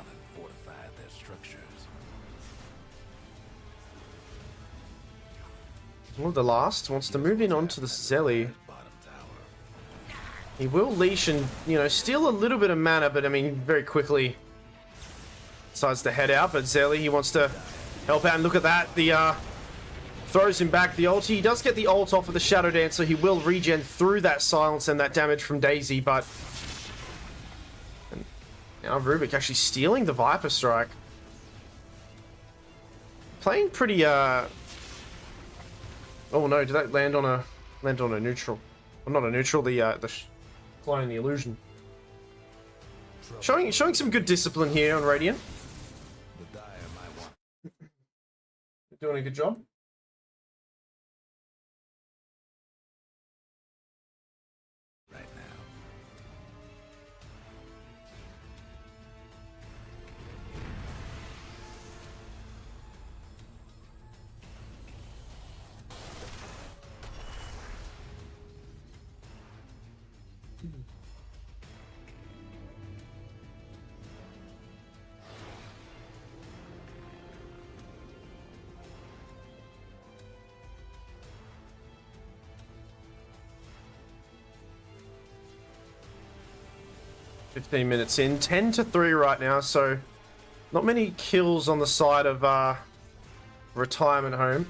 Well, the last wants to move in onto the Zelly. He will leash and, you know, steal a little bit of mana, but I mean, very quickly decides to head out. But Zelly, he wants to help out, and look at that. The throws him back. The ulti, he does get the ult off of the Shadow Dancer. He will regen through that silence and that damage from Daisy, but Now Rubik actually stealing the Viper Strike. Playing pretty, oh no, did that land on a neutral? Well, not a neutral, the clone, the illusion. Showing some good discipline here on Radiant. The dire might want Doing a good job. right now. 15 minutes in, 10-3 right now, so not many kills on the side of retirement home.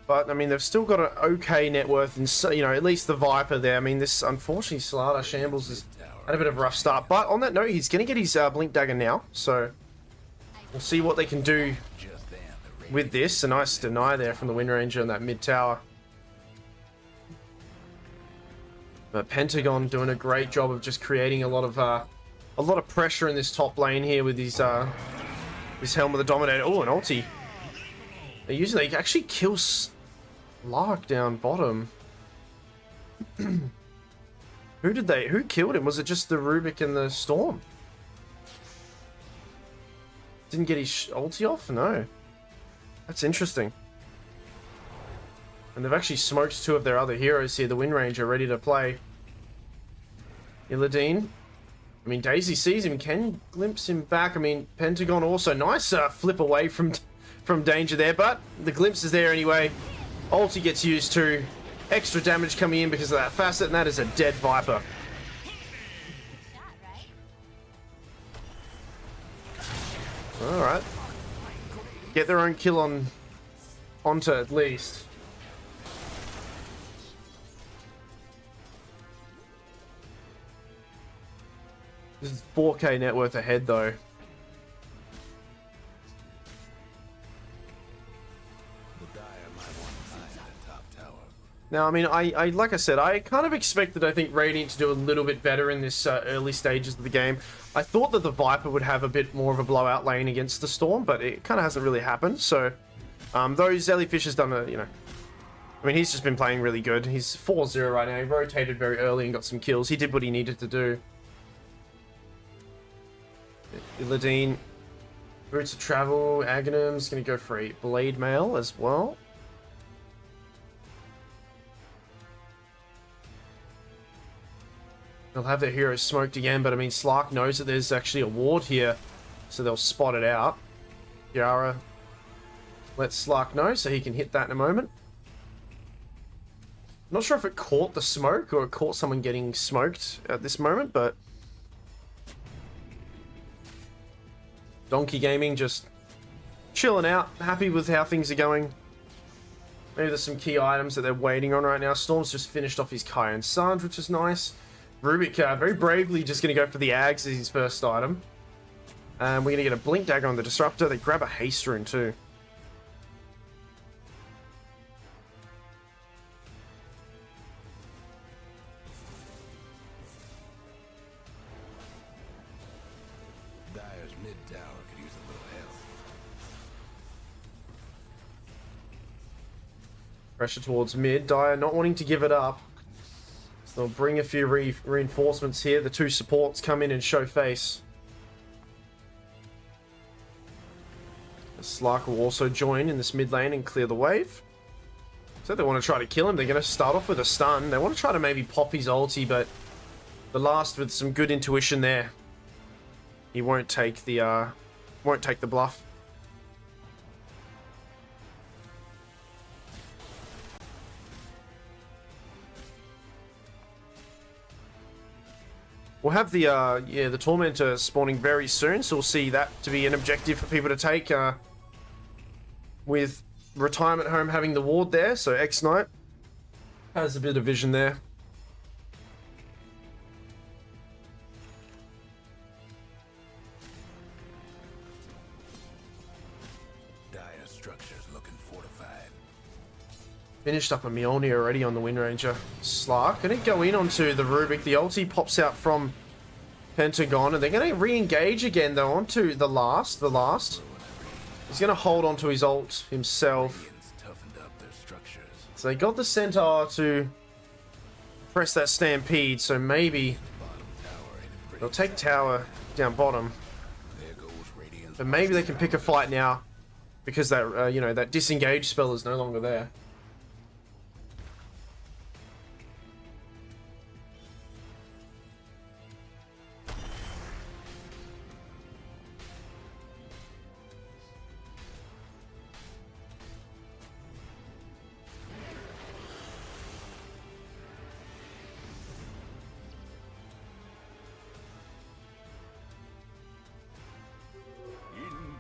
But I mean, they've still got an okay net worth, and so, you know, at least the Viper there. I mean, this unfortunately Slaughter Shambles has had a bit of a rough start. But on that note, he's going to get his Blink Dagger now, so we'll see what they can do Just then, the with this. A nice deny there from the Wind Ranger in that mid tower. But Pentagon doing a great job of just creating a lot of pressure in this top lane here with his Helm of the Dominator. Oh, an ulti. They actually kill Lark down bottom. Who killed him? Was it just the Rubik and the Storm? Didn't get his ulti off? No. That's interesting. And they've actually smoked two of their other heroes here. The Wind Ranger ready to play. Illidan. I mean, Daisy sees him, can glimpse him back. I mean, Pentagon also. Nice flip away from danger there, but the glimpse is there anyway. Ulti gets used too. Extra damage coming in because of that facet, and that is a dead Viper. Alright. Get their own kill onto at least. This is 4K net worth ahead though. dire might want to hide the top tower. Now, I mean, I like I said, I kind of expected, I think, Radiant to do a little bit better in this early stages of the game. I thought that the Viper would have a bit more of a blowout lane against the Storm, but it kind of hasn't really happened. So, though Jellyfish has done a, you know, I mean, he's just been playing really good. He's 4-0 right now. He rotated very early and got some kills. He did what he needed to do. Illidan, Roots of Travel, Aghanim's going to go for a Blade Mail as well. They'll have their heroes smoked again, but I mean, Slark knows that there's actually a ward here, so they'll spot it out. Yara lets Slark know, so he can hit that in a moment. Not sure if it caught the smoke or it caught someone getting smoked at this moment, but Donkey Gaming just chilling out, happy with how things are going. Maybe there's some key items that they're waiting on right now. Storm's just finished off his Kai and Sanj, which is nice. Rubik very bravely just going to go for the Ags as his first item. And we're going to get a Blink Dagger on the Disruptor. They grab a Haste Rune too. Dire's mid tower could use a little help. Pressure towards mid. Dire not wanting to give it up. So they'll bring a few reinforcements here. The two supports come in and show face. Slark will also join in this mid lane and clear the wave. So they want to try to kill him. They're going to start off with a stun. They want to try to maybe pop his ulti, but the last with some good intuition there. He won't take the bluff. We'll have the Tormentor spawning very soon, so we'll see that to be an objective for people to take. With Retirement Home having the ward there, so X-Knight Has a bit of vision there. Dire structures looking fortified. Finished up a Mjolnir already on the Wind Ranger. Slark gonna go in onto the Rubik. The ulti pops out from Pentagon, and they're gonna re-engage again though onto the last. He's gonna hold onto his ult himself. Radiant's toughened up their structures. So they got the Centaur to press that Stampede, so maybe Bottom tower ain't in they'll pretty take tower down bottom. There goes Radiant's But maybe they can pick a fight now because that you know, that disengage spell is no longer there.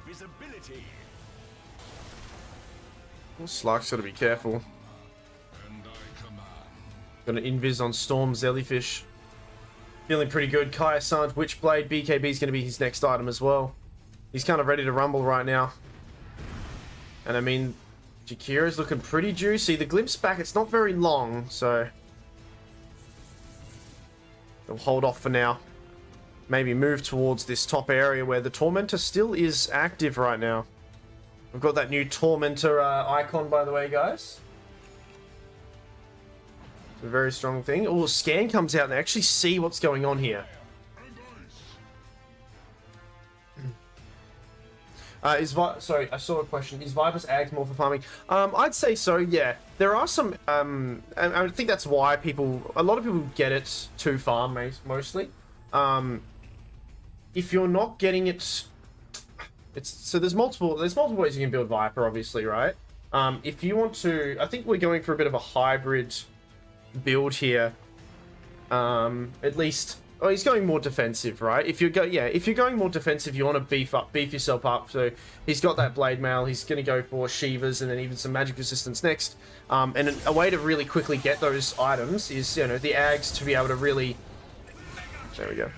Invisibility. Well, Slark's got to be careful. Got an invis on Storm Jellyfish. Feeling pretty good. Kaya Sanj, Witchblade, BKB is going to be his next item as well. He's kind of ready to rumble right now. And I mean, Jakira's looking pretty juicy. The glimpse back, it's not very long, so they'll hold off for now. Maybe move towards this top area where the Tormentor still is active right now. We've got that new Tormentor icon, by the way, guys. It's a very strong thing. Oh, scan comes out and they actually see what's going on here. Sorry, I saw a question. Is Viper's Ags more for farming? I'd say so, yeah. There are some, and I think that's why a lot of people get it to farm, mostly. If you're not getting it, so there's multiple ways you can build Viper, obviously, right? If you want to, I think we're going for a bit of a hybrid build here. At least, oh, he's going more defensive, right? If you're going more defensive, you want to beef yourself up. So he's got that blade mail. He's going to go for Shivas and then even some magic resistance next. And a way to really quickly get those items is, you know, the Ags to be able to really, there we go,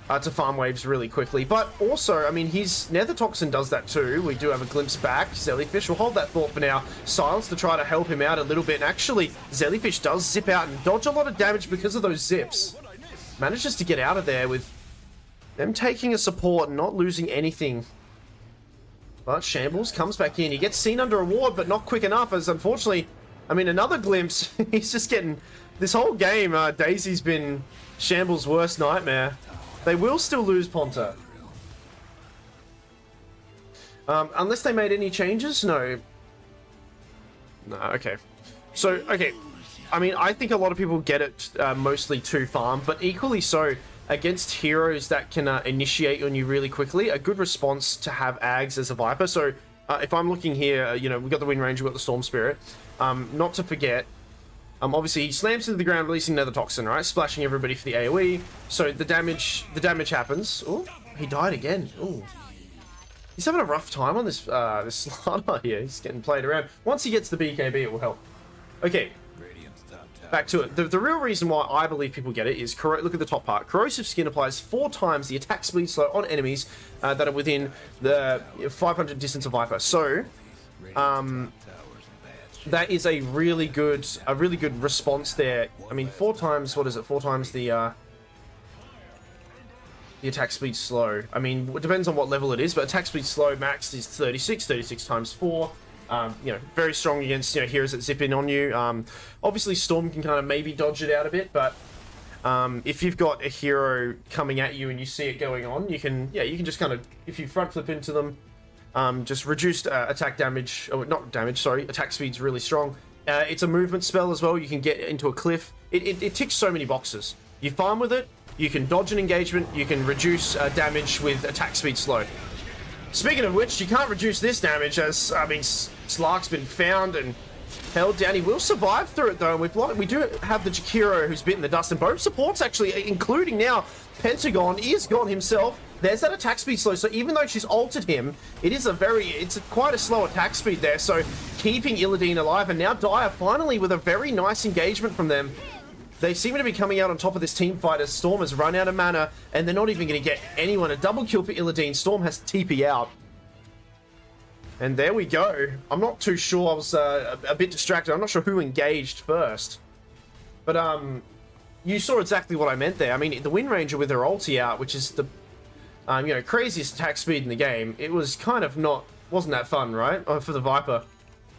to farm waves really quickly. But also, I mean, his Nether Toxin does that too. We do have a glimpse back. Jellyfish will hold that thought for now. Silence to try to help him out a little bit. And actually, Jellyfish does zip out and dodge a lot of damage because of those zips. Manages to get out of there with them taking a support and not losing anything. But Shambles comes back in. He gets seen under a ward, but not quick enough, as unfortunately, I mean, another glimpse. He's just getting, this whole game, Daisy's been Shambles' worst nightmare. They will still lose Ponta. Unless they made any changes? No. No, okay. So, okay. I mean, I think a lot of people get it mostly to farm, but equally so, against heroes that can initiate on you really quickly, a good response to have Ags as a Viper. So, if I'm looking here, you know, we've got the Wind Ranger, we've got the Storm Spirit. Not to forget, obviously he slams into the ground, releasing Nether Toxin, right? Splashing everybody for the AoE. So the damage happens. Oh, he died again. Oh, he's having a rough time on this this Slardar here. He's getting played around. Once he gets the BKB, it will help. Okay, back to it. The real reason why I believe people get it is, look at the top part. Corrosive Skin applies 4 times the attack speed slow on enemies that are within the 500 distance of Viper. So, that is a really good response there. I mean, 4 times, what is it? 4 times the attack speed slow. I mean, it depends on what level it is, but attack speed slow maxed is 36 times 4. You know, very strong against, you know, heroes that zip in on you. Obviously, Storm can kind of maybe dodge it out a bit, but if you've got a hero coming at you and you see it going on, you can just kind of, if you front flip into them, just reduced attack damage, or not damage, sorry, attack speed's really strong. It's a movement spell as well. You can get into a cliff. It ticks so many boxes. You farm with it, you can dodge an engagement, you can reduce damage with attack speed slow. Speaking of which, you can't reduce this damage, as, I mean, Slark's been found and held down. He will survive through it, though. We do have the Jakiro who's bitten the dust, and both supports, actually, including now Pentagon, is gone himself. There's that attack speed slow, so even though she's altered him, it's quite a slow attack speed there, so keeping Illidan alive, and now Dire finally with a very nice engagement from them. They seem to be coming out on top of this team fight as Storm has run out of mana, and they're not even going to get anyone. A double kill for Illidan. Storm has to TP out. And there we go. I'm not too sure. I was a bit distracted. I'm not sure who engaged first. But you saw exactly what I meant there. I mean, the Wind Ranger with her ulti out, which is the you know, craziest attack speed in the game, it was kind of wasn't that fun, right? For the Viper.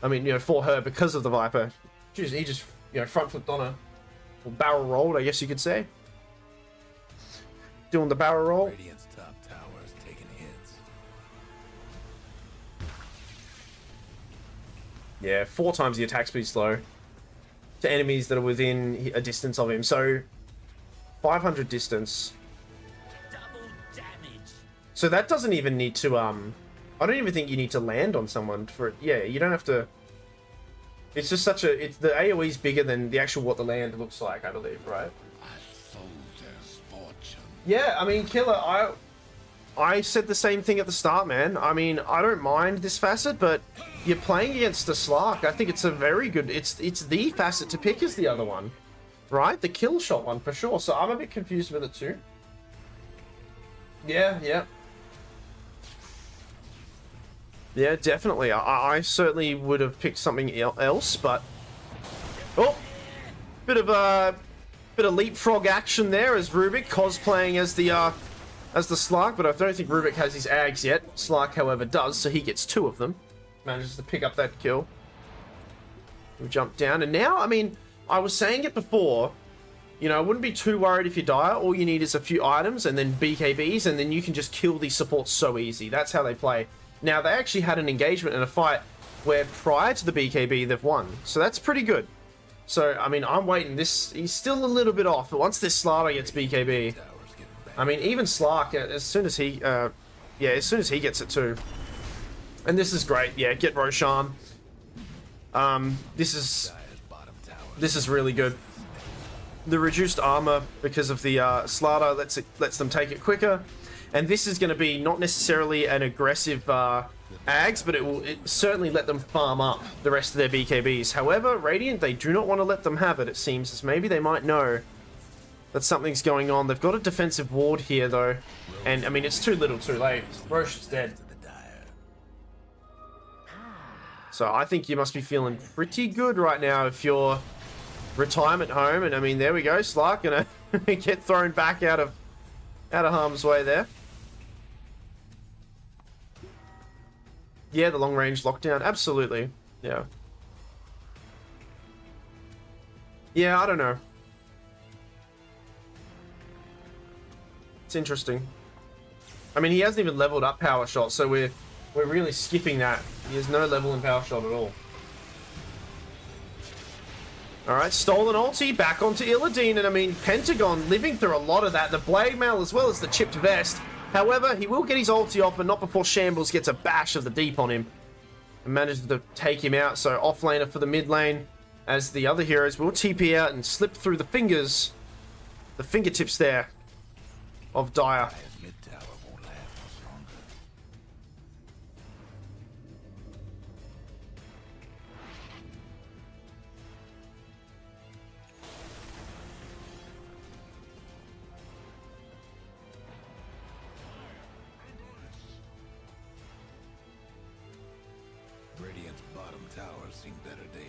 I mean, you know, for her because of the Viper. He just, you know, front flipped on her. Or barrel rolled, I guess you could say. Doing the barrel roll. Radiant's top tower is taking hits. Yeah, 4 times the attack speed slow to enemies that are within a distance of him. So 500 distance. Double damage. So that doesn't even need to I don't even think you need to land on someone for it. Yeah, you don't have to. It's just such a the AoE's bigger than the actual what the land looks like, I believe, right? Yeah, I mean, Killer, I said the same thing at the start, man. I mean, I don't mind this facet, but you're playing against the Slark. I think it's a very good... It's the facet to pick is the other one, right? The kill shot one, for sure. So I'm a bit confused with it, too. Yeah. Yeah, definitely. I certainly would have picked something else, but... Oh! Bit of leapfrog action there as Rubik cosplaying as the Slark, but I don't think Rubik has his Ags yet. Slark, however, does, so he gets 2 of them. Manages to pick up that kill. We jump down, and now, I mean, I was saying it before, you know, I wouldn't be too worried if you die. All you need is a few items and then BKBs, and then you can just kill these supports so easy. That's how they play. Now, they actually had an engagement in a fight where prior to the BKB, they've won. So that's pretty good. So, I mean, I'm waiting. He's still a little bit off, but once this Slark gets BKB, I mean, even Slark, as soon as he gets it too. And this is great. Yeah, get Roshan. This is really good. The reduced armor because of the Slark lets them take it quicker. And this is going to be not necessarily an aggressive Ags, but it will certainly let them farm up the rest of their BKBs. However, Radiant, they do not want to let them have it, it seems, as maybe they might know that something's going on. They've got a defensive ward here, though. And, I mean, it's too little too late. Roche is dead. So I think you must be feeling pretty good right now if you're retirement home. And, I mean, there we go. Slark going to get thrown back out of harm's way there. Yeah, the long-range lockdown. Absolutely. Yeah. Yeah, I don't know. It's interesting. I mean, he hasn't even leveled up Power Shot, so we're really skipping that. He has no level in Power Shot at all. Alright, stolen ulti, back onto Illidan, and I mean, Pentagon living through a lot of that. The Blade Mail as well as the chipped vest. However, he will get his ulti off, but not before Shambles gets a bash of the deep on him. And manages to take him out, so offlaner for the mid lane. As the other heroes will TP out and slip through the fingers. The fingertips there of Dire. Radiant's bottom tower seen better days.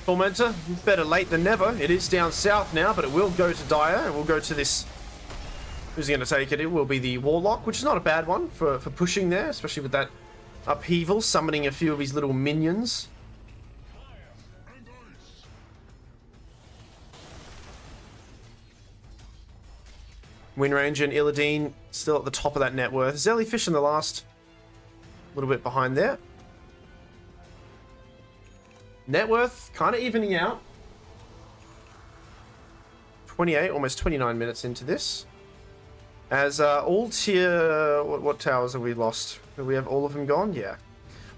Tormentor, better late than never. It is down south now, but it will go to Dire. It will go to this... Who's going to take it? It will be the Warlock, which is not a bad one for pushing there, especially with that upheaval, summoning a few of his little minions. Windranger and Illidan still at the top of that net worth. Jellyfish in the last little bit behind there. Net worth kind of evening out. 28, almost 29 minutes into this. As all tier... What towers have we lost? Do we have all of them gone? Yeah.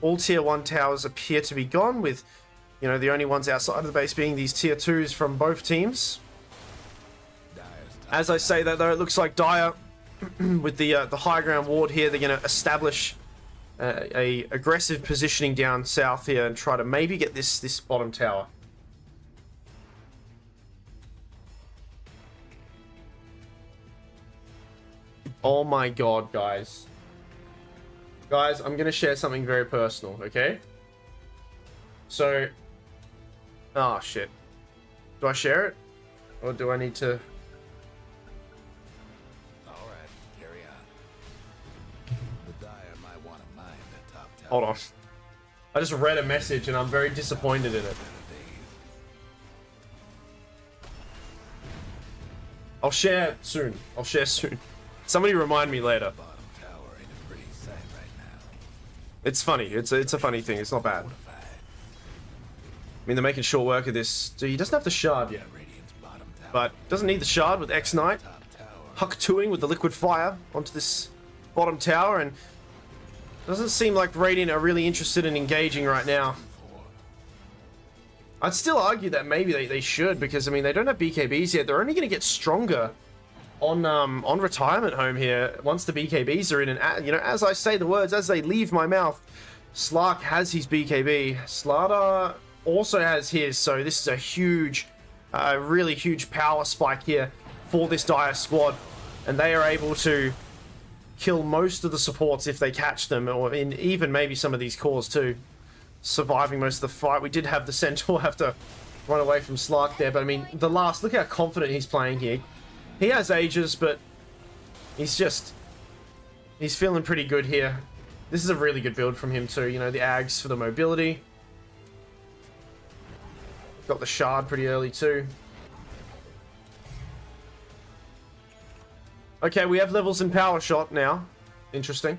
All tier 1 towers appear to be gone, with, you know, the only ones outside of the base being these tier 2s from both teams. As I say that, though, it looks like Dire with the high ground ward here. They're going to establish a aggressive positioning down south here and try to maybe get this bottom tower. Oh my god, guys. Guys, I'm going to share something very personal, okay? So... Oh, shit. Do I share it? Or do I need to... Alright, carry on. The Dire might want to mine the top tower. Hold on. I just read a message and I'm very disappointed in it. I'll share soon. I'll share soon. Somebody remind me later. Bottom tower ain't a pretty sight right now. It's funny. It's a funny thing. It's not bad. I mean, they're making short work of this. So he doesn't have the shard yet. But doesn't need the shard with X-Knight. Huck-2ing with the liquid fire onto this bottom tower. And doesn't seem like Radiant are really interested in engaging right now. I'd still argue that maybe they should. Because, I mean, they don't have BKBs yet. They're only going to get stronger on retirement home here once the BKBs are in. And, you know, as I say the words, as they leave my mouth, Slark has his BKB. Slardar also has his, so this is a huge, really huge power spike here for this Dire squad, and they are able to kill most of the supports if they catch them, or in even maybe some of these cores too, surviving most of the fight. We did have the Centaur have to run away from Slark there, but I mean, the last, look how confident he's playing here. He has ages, but he's feeling pretty good here. This is a really good build from him too, you know, the Ags for the mobility. Got the shard pretty early too. Okay, we have levels in power shot now. Interesting.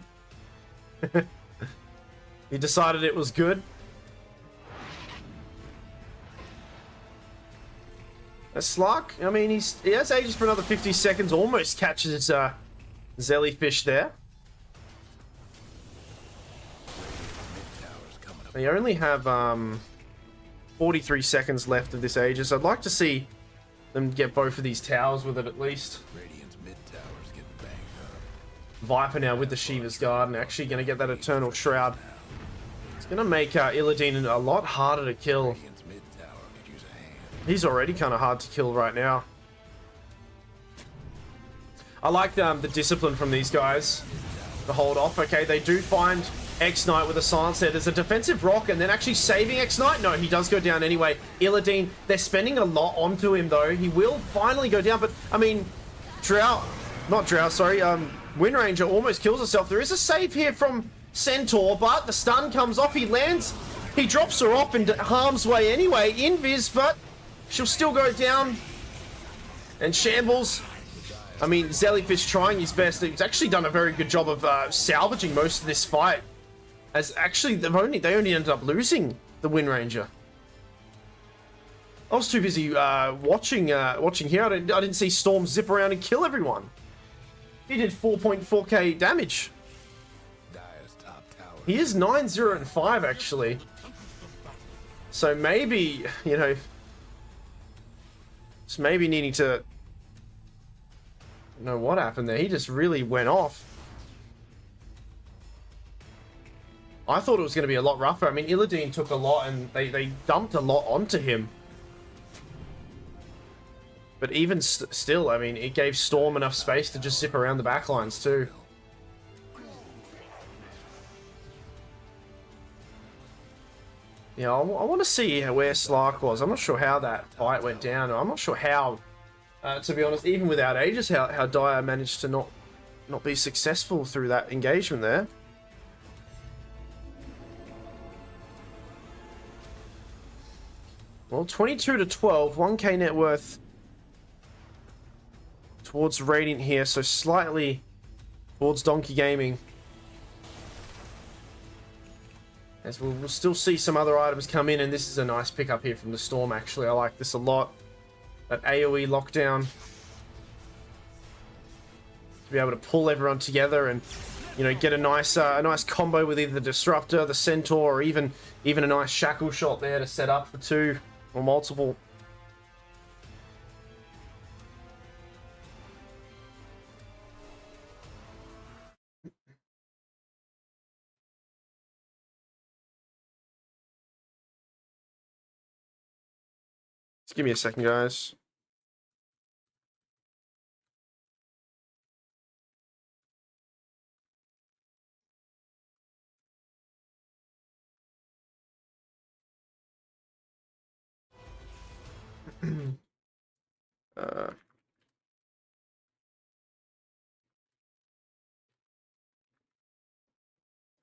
He decided it was good. Slark, I mean, he has ages for another 50 seconds. Almost catches Zellyfish there. They only have 43 seconds left of this Aegis. I'd like to see them get both of these towers with it at least. Radiant's mid tower's getting banged up. Viper now with the Shiva's Guard and actually going to get that Eternal Shroud. It's going to make Illidan a lot harder to kill. Radiant's mid tower could use a hand. He's already kind of hard to kill right now. I like the discipline from these guys. The hold off. Okay, they do find X-Knight with a silence there. There's a defensive rock and then actually saving X-Knight. No, he does go down anyway. Illidan, they're spending a lot onto him though. He will finally go down, but I mean, Wind Ranger almost kills herself. There is a save here from Centaur, but the stun comes off. He lands, he drops her off in harm's way anyway. Invis, but she'll still go down. And Shambles, I mean, Zellyfish trying his best. He's actually done a very good job of salvaging most of this fight. As actually, they only ended up losing the Wind Ranger. I was too busy watching here. I didn't see Storm zip around and kill everyone. He did 4.4k damage. Dire's top tower. He is 9-0-5 actually. So maybe, you know, just maybe needing to know what happened there. He just really went off. I thought it was going to be a lot rougher. I mean, Illidan took a lot and they dumped a lot onto him. But even still, I mean, it gave Storm enough space to just zip around the backlines too. Yeah, I want to see where Slark was. I'm not sure how that fight went down. I'm not sure how, to be honest, even without Aegis, how Dire managed to not be successful through that engagement there. Well, 22-12, 1k net worth towards Radiant here, so slightly towards Donkey Gaming. As we'll still see some other items come in, and this is a nice pickup here from the Storm, actually. I like this a lot. That AoE lockdown. To be able to pull everyone together and, you know, get a nice combo with either the Disruptor, the Centaur, or even a nice Shackle shot there to set up for two or multiple. Just give me a second, guys. uh,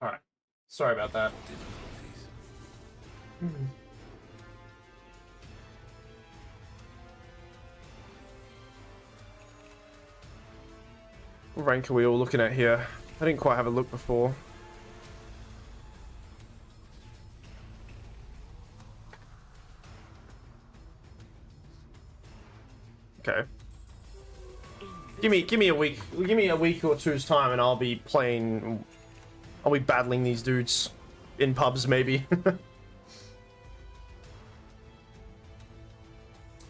all right. Sorry about that. What rank are we all looking at here? I didn't quite have a look before. Okay. Give me a week. Give me a week or two's time, and I'll be playing. I'll be battling these dudes in pubs, maybe.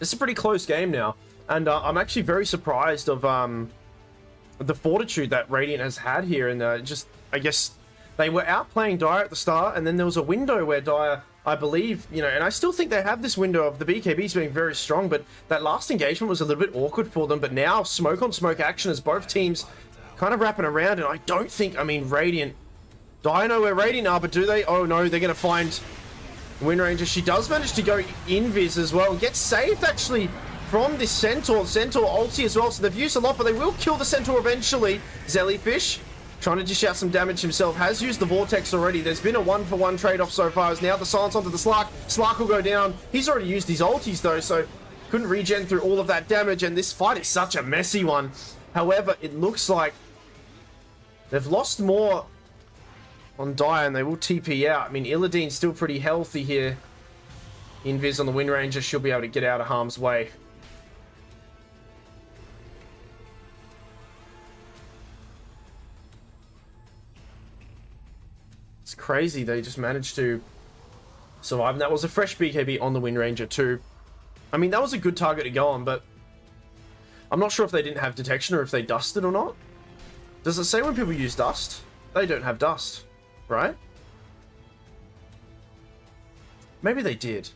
It's a pretty close game now, and I'm actually very surprised of the fortitude that Radiant has had here, and just I guess they were outplaying Dire at the start, and then there was a window where Dire, I believe, you know, and I still think they have this window of the BKBs being very strong, but that last engagement was a little bit awkward for them. But now smoke on smoke action as both teams kind of wrapping around, and I don't think, I mean, Radiant, Dire know where Radiant are, but do they? Oh no, they're gonna find Wind Ranger. She does manage to go invis as well, and gets saved actually from this Centaur. Centaur ulti as well, so they've used a lot, but they will kill the Centaur eventually. Zellyfish trying to dish out some damage himself, has used the Vortex already. There's been a 1-for-1 trade-off so far, as now the silence onto the Slark. Slark will go down. He's already used his ultis though, so couldn't regen through all of that damage, and this fight is such a messy one. However, it looks like they've lost more on Dire, and they will TP out. I mean, Illidine's still pretty healthy here. Invis on the Wind Ranger, she'll be able to get out of harm's way. It's crazy they just managed to survive, and that was a fresh BKB on the Wind Ranger too. I mean, that was a good target to go on, but I'm not sure if they didn't have detection or if they dusted or not. Does it say when people use dust? They don't have dust, right? Maybe they did.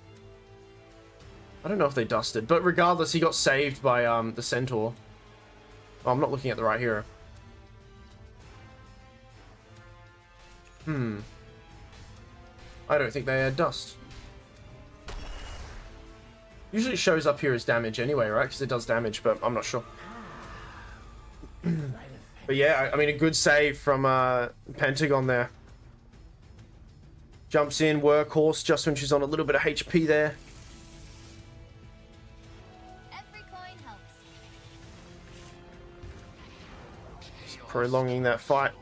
I don't know if they dusted, but regardless, he got saved by the Centaur. Oh, I'm not looking at the right hero. I don't think they had dust. Usually it shows up here as damage anyway, right? Because it does damage, but I'm not sure. But yeah, I mean, a good save from Pentagon there. Jumps in, workhorse, just when she's on a little bit of HP there. Every coin helps. Just prolonging that fight.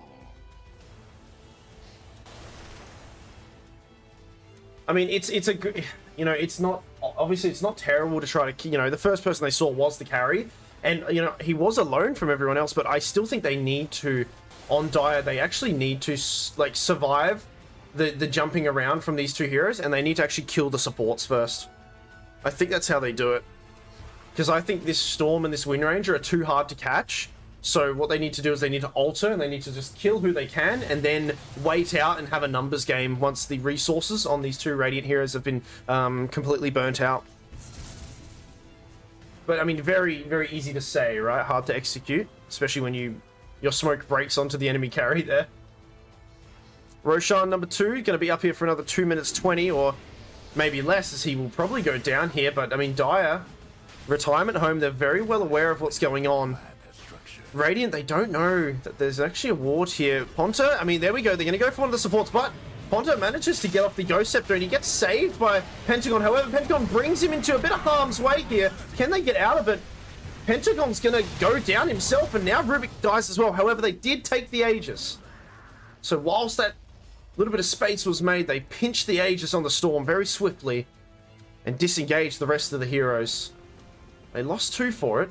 I mean, it's a good, you know, it's not, obviously it's not terrible to try to, you know, the first person they saw was the carry, and, you know, he was alone from everyone else, but I still think they need to, on Dire, they actually need to, like, survive the jumping around from these two heroes, and they need to actually kill the supports first. I think that's how they do it. Because I think this Storm and this Wind Ranger are too hard to catch. So what they need to do is they need to alter, and they need to just kill who they can, and then wait out and have a numbers game once the resources on these two Radiant heroes have been completely burnt out. But I mean, very, very easy to say, right? Hard to execute, especially when your smoke breaks onto the enemy carry there. Roshan number 2 going to be up here for another 2 minutes 20, or maybe less, as he will probably go down here. But I mean, Dire, retirement home, they're very well aware of what's going on. Radiant, they don't know that there's actually a ward here. Ponta, I mean, there we go. They're going to go for one of the supports, but Ponta manages to get off the Ghost Scepter, and he gets saved by Pentagon. However, Pentagon brings him into a bit of harm's way here. Can they get out of it? Pentagon's going to go down himself, and now Rubik dies as well. However, they did take the Aegis. So whilst that little bit of space was made, they pinched the Aegis on the Storm very swiftly and disengaged the rest of the heroes. They lost 2 for it.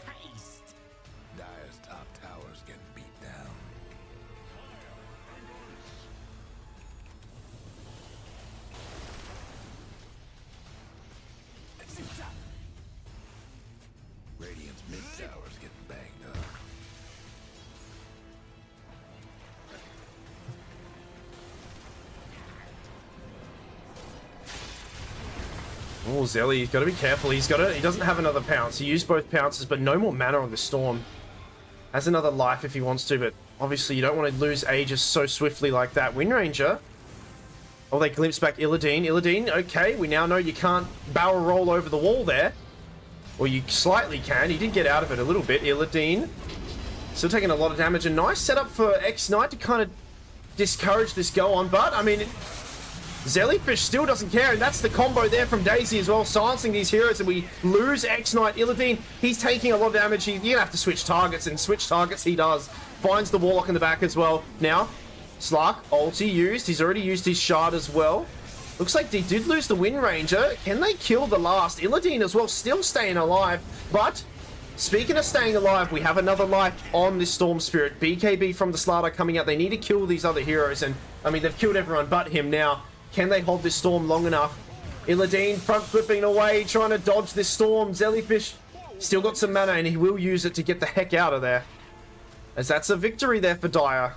Haste. Dire's top tower's getting beat down. Oh, Zelly, he's got to be careful. He doesn't have another pounce. He used both pounces, but no more mana on the Storm. Has another life if he wants to, but obviously you don't want to lose Aegis so swiftly like that. Wind Ranger. Oh, they glimpse back Illidan. Illidan, okay, we now know you can't barrel roll over the wall there. Or you slightly can. He did get out of it a little bit. Illidan still taking a lot of damage. A nice setup for X-Knight to kind of discourage this go on, but, I mean, Jellyfish still doesn't care, and that's the combo there from Daisy as well, silencing these heroes, and we lose X-Knight. Illidan, he's taking a lot of damage. You're going to have to switch targets, and switch targets he does. Finds the Warlock in the back as well. Now, Slark, ulti used. He's already used his shard as well. Looks like they did lose the Wind Ranger. Can they kill the last? Illidan as well, still staying alive, but speaking of staying alive, we have another life on this Storm Spirit. BKB from the Slaughter coming out. They need to kill these other heroes, and, I mean, they've killed everyone but him now. Can they hold this Storm long enough? Illidan front flipping away, trying to dodge this Storm. Jellyfish still got some mana, and he will use it to get the heck out of there. As that's a victory there for Dire.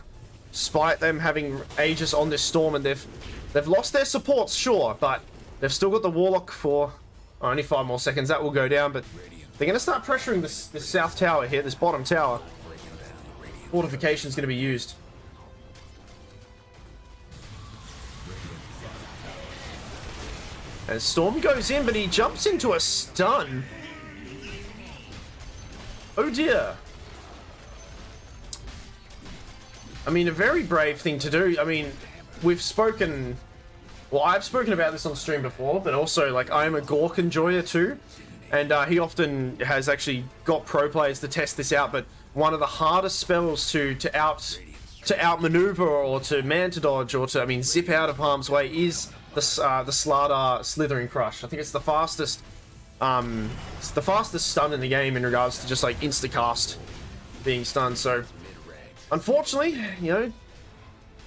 Despite them having Aegis on this Storm, and they've lost their supports, sure, but they've still got the Warlock for only 5 more seconds. That will go down, but they're going to start pressuring this south tower here, this bottom tower. Fortification is going to be used. As Storm goes in, but he jumps into a stun. Oh dear. I mean, a very brave thing to do. I mean, we've spoken... Well, I've spoken about this on stream before, but also, like, I am a Gork enjoyer too. And he often has actually got pro players to test this out, but one of the hardest spells to outmaneuver or to man to dodge or to, I mean, zip out of harm's way is the Slardar Slithering Crush. I think it's the fastest stun in the game in regards to just like instacast being stunned. So unfortunately, you know,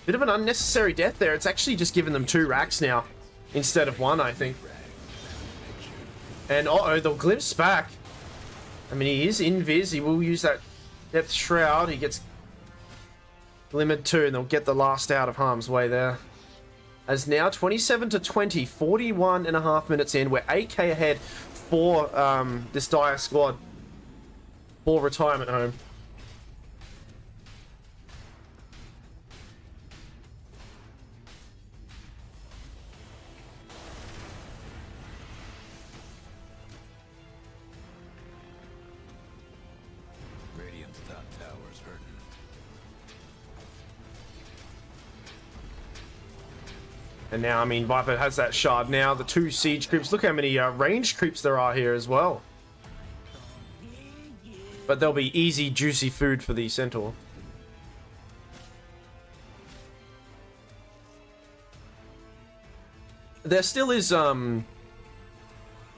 bit of an unnecessary death there. It's actually just given them 2 racks now instead of 1, I think. And uh-oh, they'll glimpse back. I mean, he is invis. He will use that Depth Shroud. He gets glimmered too, and they'll get the last out of harm's way there. As now 27 to 20, 41 and a half minutes in. We're 8k ahead for this Dire squad for retirement home. Radiant's top tower's hurting. And now, I mean, Viper has that shard now. The 2 siege creeps. Look how many range creeps there are here as well. But they'll be easy, juicy food for the Centaur. There still is,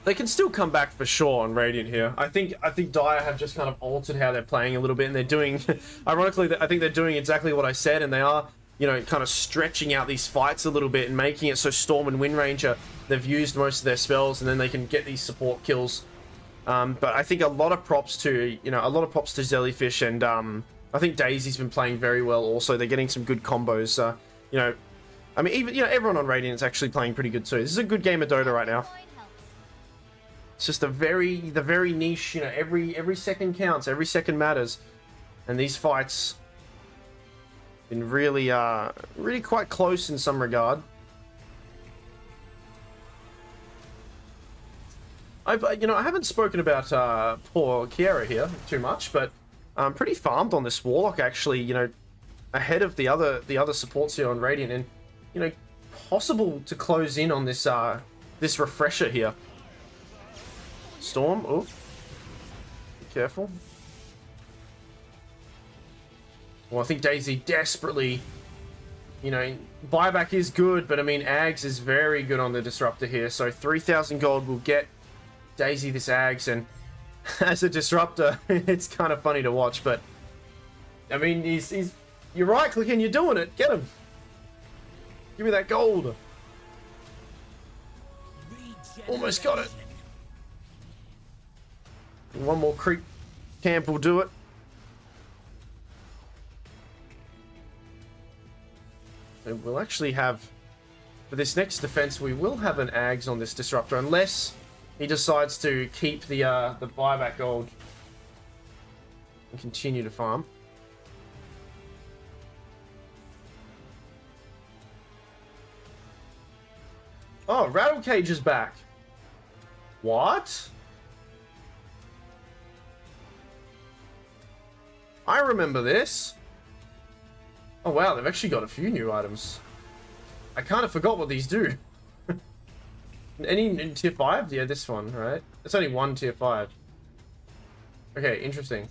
they can still come back for sure on Radiant here. I think Dire have just kind of altered how they're playing a little bit, and they're doing, ironically, I think they're doing exactly what I said, and they are, you know, kind of stretching out these fights a little bit and making it so Storm and Wind Ranger, they've used most of their spells, and then they can get these support kills. But I think a lot of props to, you know, Jellyfish, and I think Daisy's been playing very well also. They're getting some good combos. You know, I mean, even, you know, everyone on Radiant is actually playing pretty good too. This is a good game of Dota right now. It's just the very niche, you know, every second counts, every second matters. And these fights been really quite close in some regard. I haven't spoken about poor Kiera here too much, but I'm pretty farmed on this Warlock actually, you know, ahead of the other supports here on Radiant, and you know, possible to close in on this this refresher here. Storm, oh, be careful. Well, I think Daisy desperately, you know, buyback is good, but I mean, Ags is very good on the Disruptor here. So 3,000 gold will get Daisy this Ags, and as a Disruptor, it's kind of funny to watch, but I mean, you're right clicking, you're doing it. Get him. Give me that gold. Almost got it. One more creep camp will do it. We'll actually have, for this next defense, we will have an Ags on this Disruptor, unless he decides to keep the buyback gold and continue to farm. Oh, Rattle Cage is back. What? I remember this. Oh wow, they've actually got a few new items. I kind of forgot what these do. Any in tier 5? Yeah, this one, right? It's only one tier 5. Okay, interesting.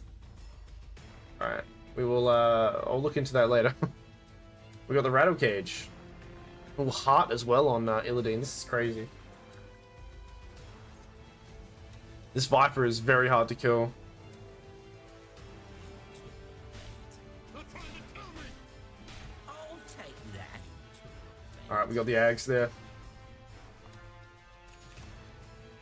Alright, we will, I'll look into that later. We got the Rattle Cage. Oh, Heart as well on Illidan. This is crazy. This Viper is very hard to kill. I'll take that. Alright, we got the Ags there.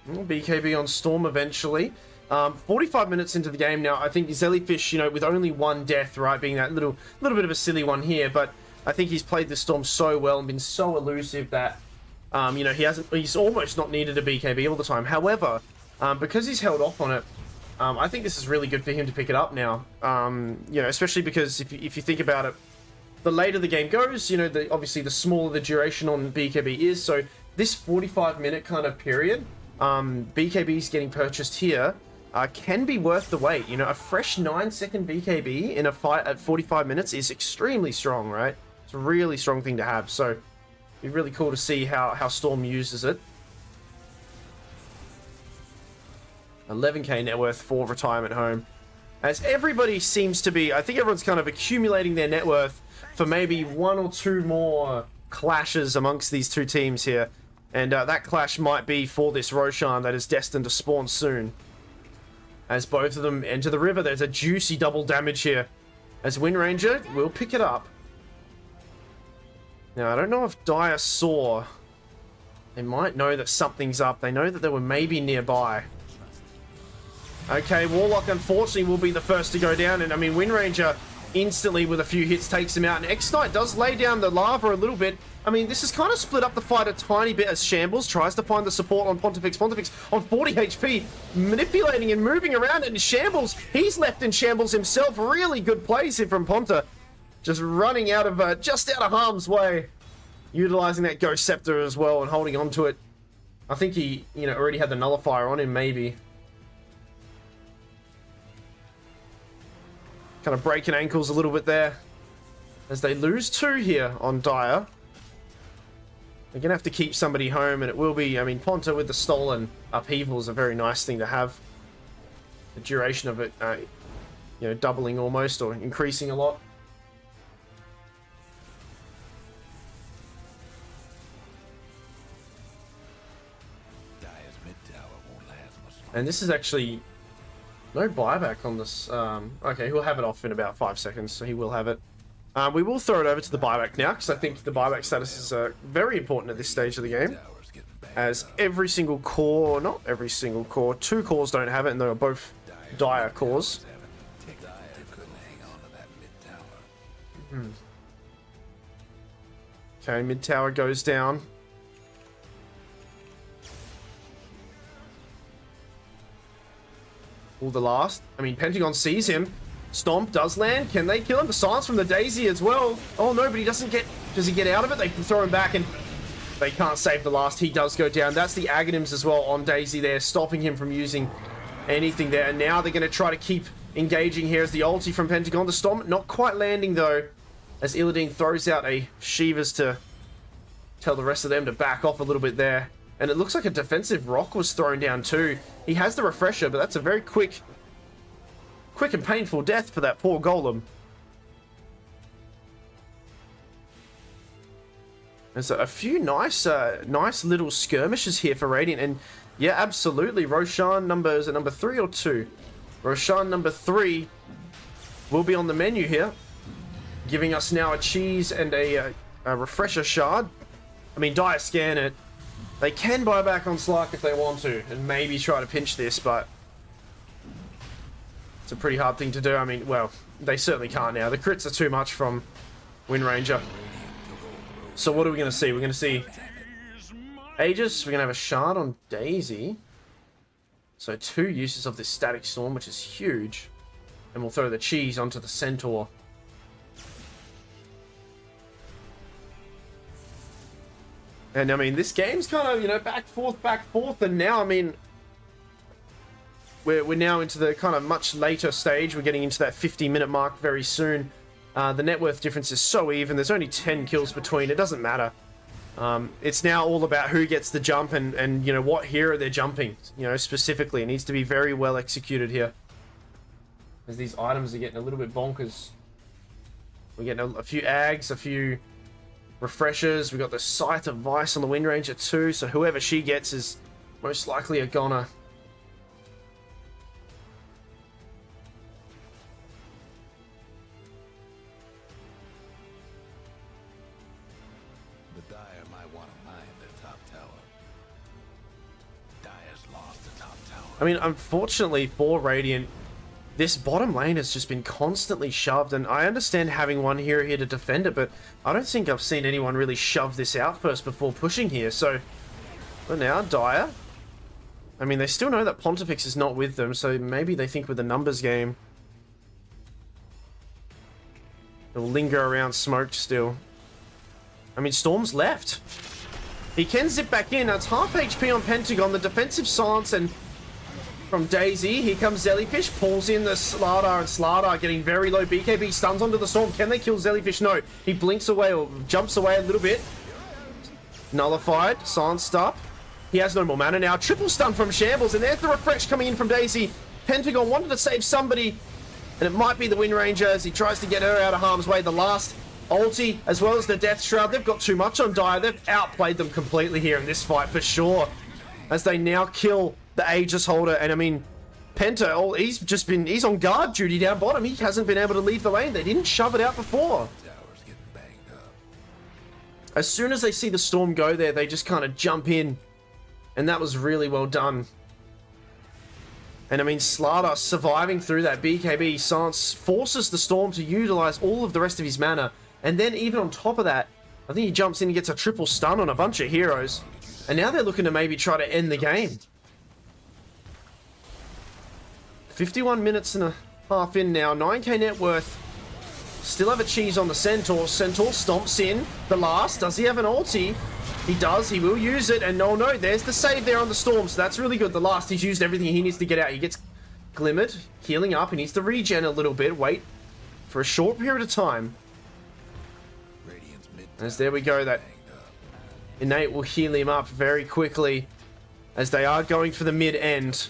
BKB on Storm eventually. 45 minutes into the game now. I think Jellyfish, you know, with only one death, right, being that little bit of a silly one here, but I think he's played the Storm so well and been so elusive that, you know, he's almost not needed a BKB all the time. However, because he's held off on it, I think this is really good for him to pick it up now. You know, especially because if you think about it, the later the game goes, you know, obviously the smaller the duration on BKB is. So this 45-minute kind of period, BKBs getting purchased here can be worth the wait. You know, a fresh 9-second BKB in a fight at 45 minutes is extremely strong, right? It's a really strong thing to have. So it'd be really cool to see how Storm uses it. 11k net worth for retirement home. As everybody seems to be, I think everyone's kind of accumulating their net worth for maybe one or two more clashes amongst these two teams here. And that clash might be for this Roshan that is destined to spawn soon. As both of them enter the river, there's a juicy double damage here. As Wind Ranger will pick it up. Now, I don't know if Dire saw. They might know that something's up. They know that they were maybe nearby. Okay, Warlock unfortunately will be the first to go down. And I mean, Wind Ranger instantly with a few hits takes him out. And X-Knight does lay down the lava a little bit. I mean, this has kind of split up the fight a tiny bit as Shambles tries to find the support on Pontifex. Pontifex on 40 HP, manipulating and moving around. And Shambles, he's left in Shambles himself. Really good plays here from Ponta. Just running out of, just out of harm's way. Utilizing that Ghost Scepter as well and holding on to it. I think he, you know, already had the Nullifier on him, maybe. Kind of breaking ankles a little bit there. As they lose 2 here on Dire. They're going to have to keep somebody home, and it will be, I mean, Ponta with the stolen upheaval is a very nice thing to have. The duration of it, you know, doubling almost, or increasing a lot. And this is actually no buyback on this. Okay, he'll have it off in about 5 seconds, so he will have it. We will throw it over to the buyback now, because I think the buyback status is very important at this stage of the game. As every single core, not every single core, 2 cores don't have it, and they are both Dire cores. Okay, mid tower goes down. All the last. I mean, Pentagon sees him. Stomp does land. Can they kill him? The silence from the Daisy as well. Oh no, but he doesn't get... Does he get out of it? They can throw him back and they can't save the last. He does go down. That's the Aghanims as well on Daisy there, stopping him from using anything there. And now they're going to try to keep engaging here as the ulti from Pentagon. The Stomp not quite landing though, as Illidan throws out a Shivas to tell the rest of them to back off a little bit there. And it looks like a defensive rock was thrown down too. He has the refresher, but that's a very quick and painful death for that poor golem. There's a few nice little skirmishes here for Radiant, and yeah, absolutely. Roshan number 3 or 2? Roshan number 3 will be on the menu here, giving us now a cheese and a refresher shard. I mean, Dire scan it. They can buy back on Slark if they want to, and maybe try to pinch this, but it's a pretty hard thing to do. I mean, well, they certainly can't now. The crits are too much from Wind Ranger. So what are we going to see? We're going to see Aegis. We're going to have a shard on Daisy. So 2 uses of this static storm, which is huge. And we'll throw the cheese onto the centaur. And I mean, this game's kind of, you know, back, forth. And now, I mean, we're now into the kind of much later stage. We're getting into that 50-minute mark very soon. The net worth difference is so even. There's only 10 kills between. It doesn't matter. It's now all about who gets the jump and you know, what hero they're jumping. You know, specifically. It needs to be very well executed here. As these items are getting a little bit bonkers. We're getting a few ags, a few refreshers. We got the Sight of Vice on the Wind Ranger too. So whoever she gets is most likely a goner. The Dire might want to mine the top tower. Dire's lost the top tower. I mean, unfortunately for Radiant, this bottom lane has just been constantly shoved, and I understand having one hero here to defend it, but I don't think I've seen anyone really shove this out first before pushing here. So, but now Dire, I mean, they still know that Pontifex is not with them, so maybe they think with a numbers game, they'll linger around smoked still. I mean, Storm's left. He can zip back in. That's half HP on Pentagon. The defensive silence and from Daisy. Here comes Jellyfish. Pulls in the Slardar, and Slardar getting very low. BKB stuns onto the Storm. Can they kill Jellyfish? No. He blinks away or jumps away a little bit. Nullified. Silenced up. He has no more mana now. Triple stun from Shambles, and there's the refresh coming in from Daisy. Pentagon wanted to save somebody, and it might be the Wind Ranger as he tries to get her out of harm's way. The last ulti, as well as the Death Shroud. They've got too much on Dire. They've outplayed them completely here in this fight for sure. As they now kill the Aegis Holder. And I mean, Penta, he's on guard duty down bottom. He hasn't been able to leave the lane. They didn't shove it out before. Tower's getting banged up. As soon as they see the Storm go there, they just kind of jump in. And that was really well done. And I mean, Slardar surviving through that BKB silence forces the Storm to utilize all of the rest of his mana. And then even on top of that, I think he jumps in and gets a triple stun on a bunch of heroes. And now they're looking to maybe try to end the game. 51 minutes and a half in now. 9k net worth. Still have a cheese on the Centaur. Centaur stomps in. The last. Does he have an ulti? He does. He will use it. And no, there's the save there on the Storm. So that's really good. The last. He's used everything he needs to get out. He gets glimmered. Healing up. He needs to regen a little bit. Wait for a short period of time. As there we go, that Innate will heal him up very quickly as they are going for the mid-end.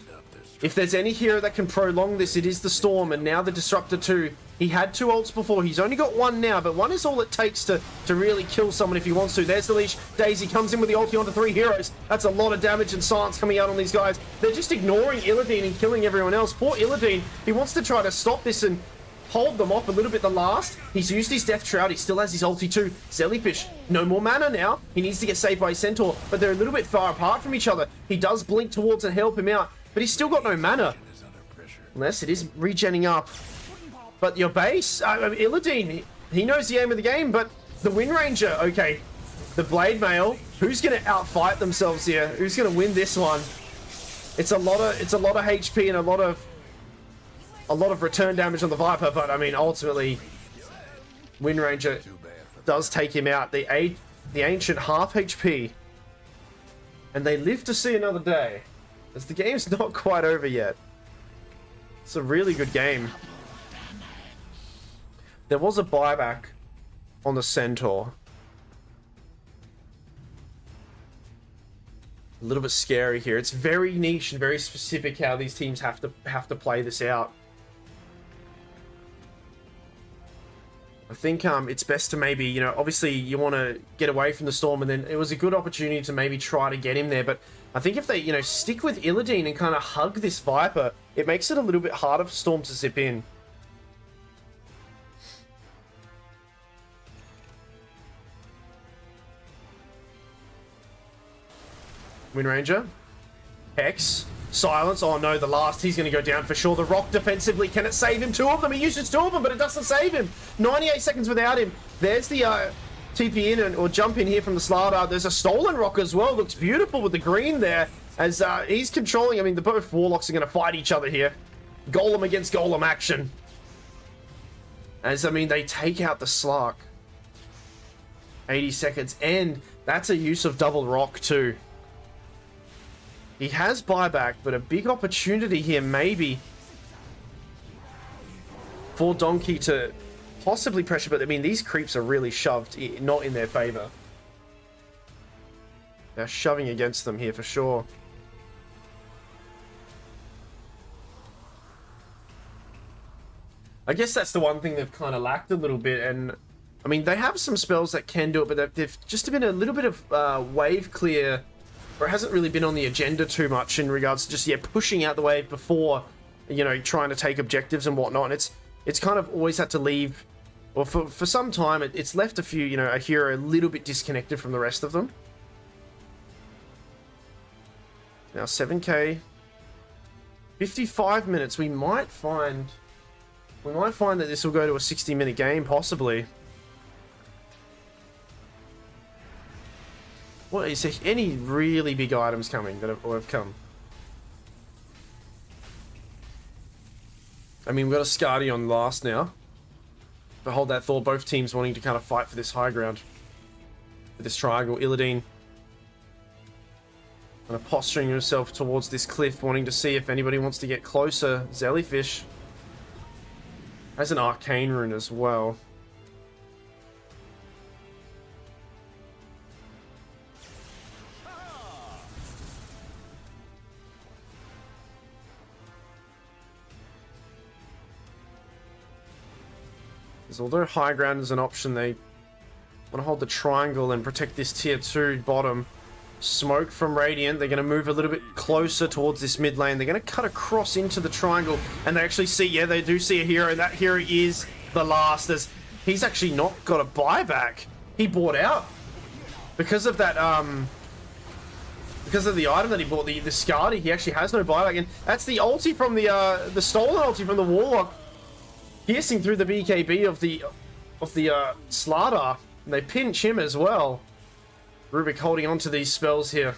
If there's any hero that can prolong this, it is the Storm, and now the Disruptor 2. He had 2 ults before. He's only got 1 now, but 1 is all it takes to really kill someone if he wants to. There's the leash. Daisy comes in with the ulti onto 3 heroes. That's a lot of damage and silence coming out on these guys. They're just ignoring Illidan and killing everyone else. Poor Illidan, he wants to try to stop this and hold them off a little bit. The last, he's used his Death Shroud. He still has his ulti too. Jellyfish, no more mana now. He needs to get saved by his Centaur, but they're a little bit far apart from each other. He does blink towards and help him out, but he's still got no mana. Unless it is regenning up. But your base, Illidan, he knows the aim of the game, but the Wind Ranger, okay. The Blade Mail, who's going to outfight themselves here? Who's going to win this one? It's a lot of HP and a lot of return damage on the Viper, but I mean, ultimately, Wind Ranger does take him out. The ancient half HP, and they live to see another day, as the game's not quite over yet. It's a really good game. There was a buyback on the Centaur. A little bit scary here. It's very niche and very specific how these teams have to play this out. I think it's best to maybe, you know, obviously you want to get away from the Storm, and then it was a good opportunity to maybe try to get him there. But I think if they, you know, stick with Illidan and kind of hug this Viper, it makes it a little bit harder for Storm to zip in. Wind Ranger. Hex. Silence. Oh no, the last. He's going to go down for sure. The rock defensively. Can it save him? 2 of them. He uses 2 of them, but it doesn't save him. 98 seconds without him. There's the TP in or jump in here from the Slardar. There's a stolen rock as well. Looks beautiful with the green there. As he's controlling, I mean, the both Warlocks are going to fight each other here. Golem against Golem action. As, I mean, they take out the Slark. 80 seconds, and that's a use of double rock too. He has buyback, but a big opportunity here maybe for Donkey to possibly pressure, but I mean, these creeps are really shoved, not in their favor. They're shoving against them here for sure. I guess that's the one thing they've kind of lacked a little bit, and I mean, they have some spells that can do it, but they've just been a little bit of wave clear, or it hasn't really been on the agenda too much in regards to just, yeah, pushing out the wave before, you know, trying to take objectives and whatnot. And it's kind of always had to leave, or for some time, it's left a few, you know, a hero a little bit disconnected from the rest of them. Now 7k, 55 minutes. We might find that this will go to a 60-minute game, possibly. What is there any really big items coming that have come? I mean, we've got a Skadi on last now. But hold that thought, both teams wanting to kind of fight for this high ground. For this triangle, Illidan kind of posturing himself towards this cliff, wanting to see if anybody wants to get closer. Jellyfish has an arcane rune as well. Although high ground is an option, they want to hold the triangle and protect this tier 2 bottom. Smoke from Radiant. They're going to move a little bit closer towards this mid lane. They're going to cut across into the triangle, and they actually see, yeah, they do see a hero. That hero is the last, as he's actually not got a buyback. He bought out because of that, because of the item that he bought, the Skadi. He actually has no buyback, and that's the ulti from the stolen ulti from the Warlock, piercing through the BKB of the Slardar, and they pinch him as well. Rubik holding on to these spells here,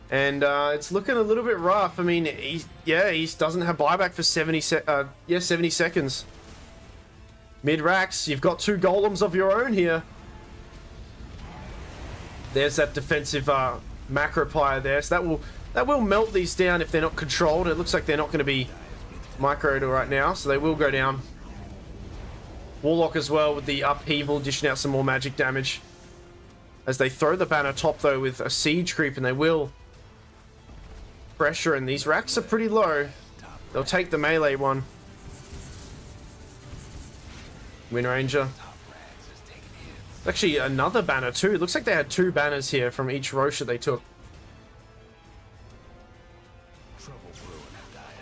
and it's looking a little bit rough. I mean, he doesn't have buyback for 70 seconds. Mid racks, you've got 2 golems of your own here. There's that defensive macro pyre there, so that will melt these down if they're not controlled. It looks like they're not going to be microed right now, so they will go down. Warlock as well with the upheaval, dishing out some more magic damage. As they throw the banner top though with a siege creep, and they will pressure, and these racks are pretty low. They'll take the melee one. Wind Ranger. Actually another banner too. It looks like they had 2 banners here from each Roche that they took.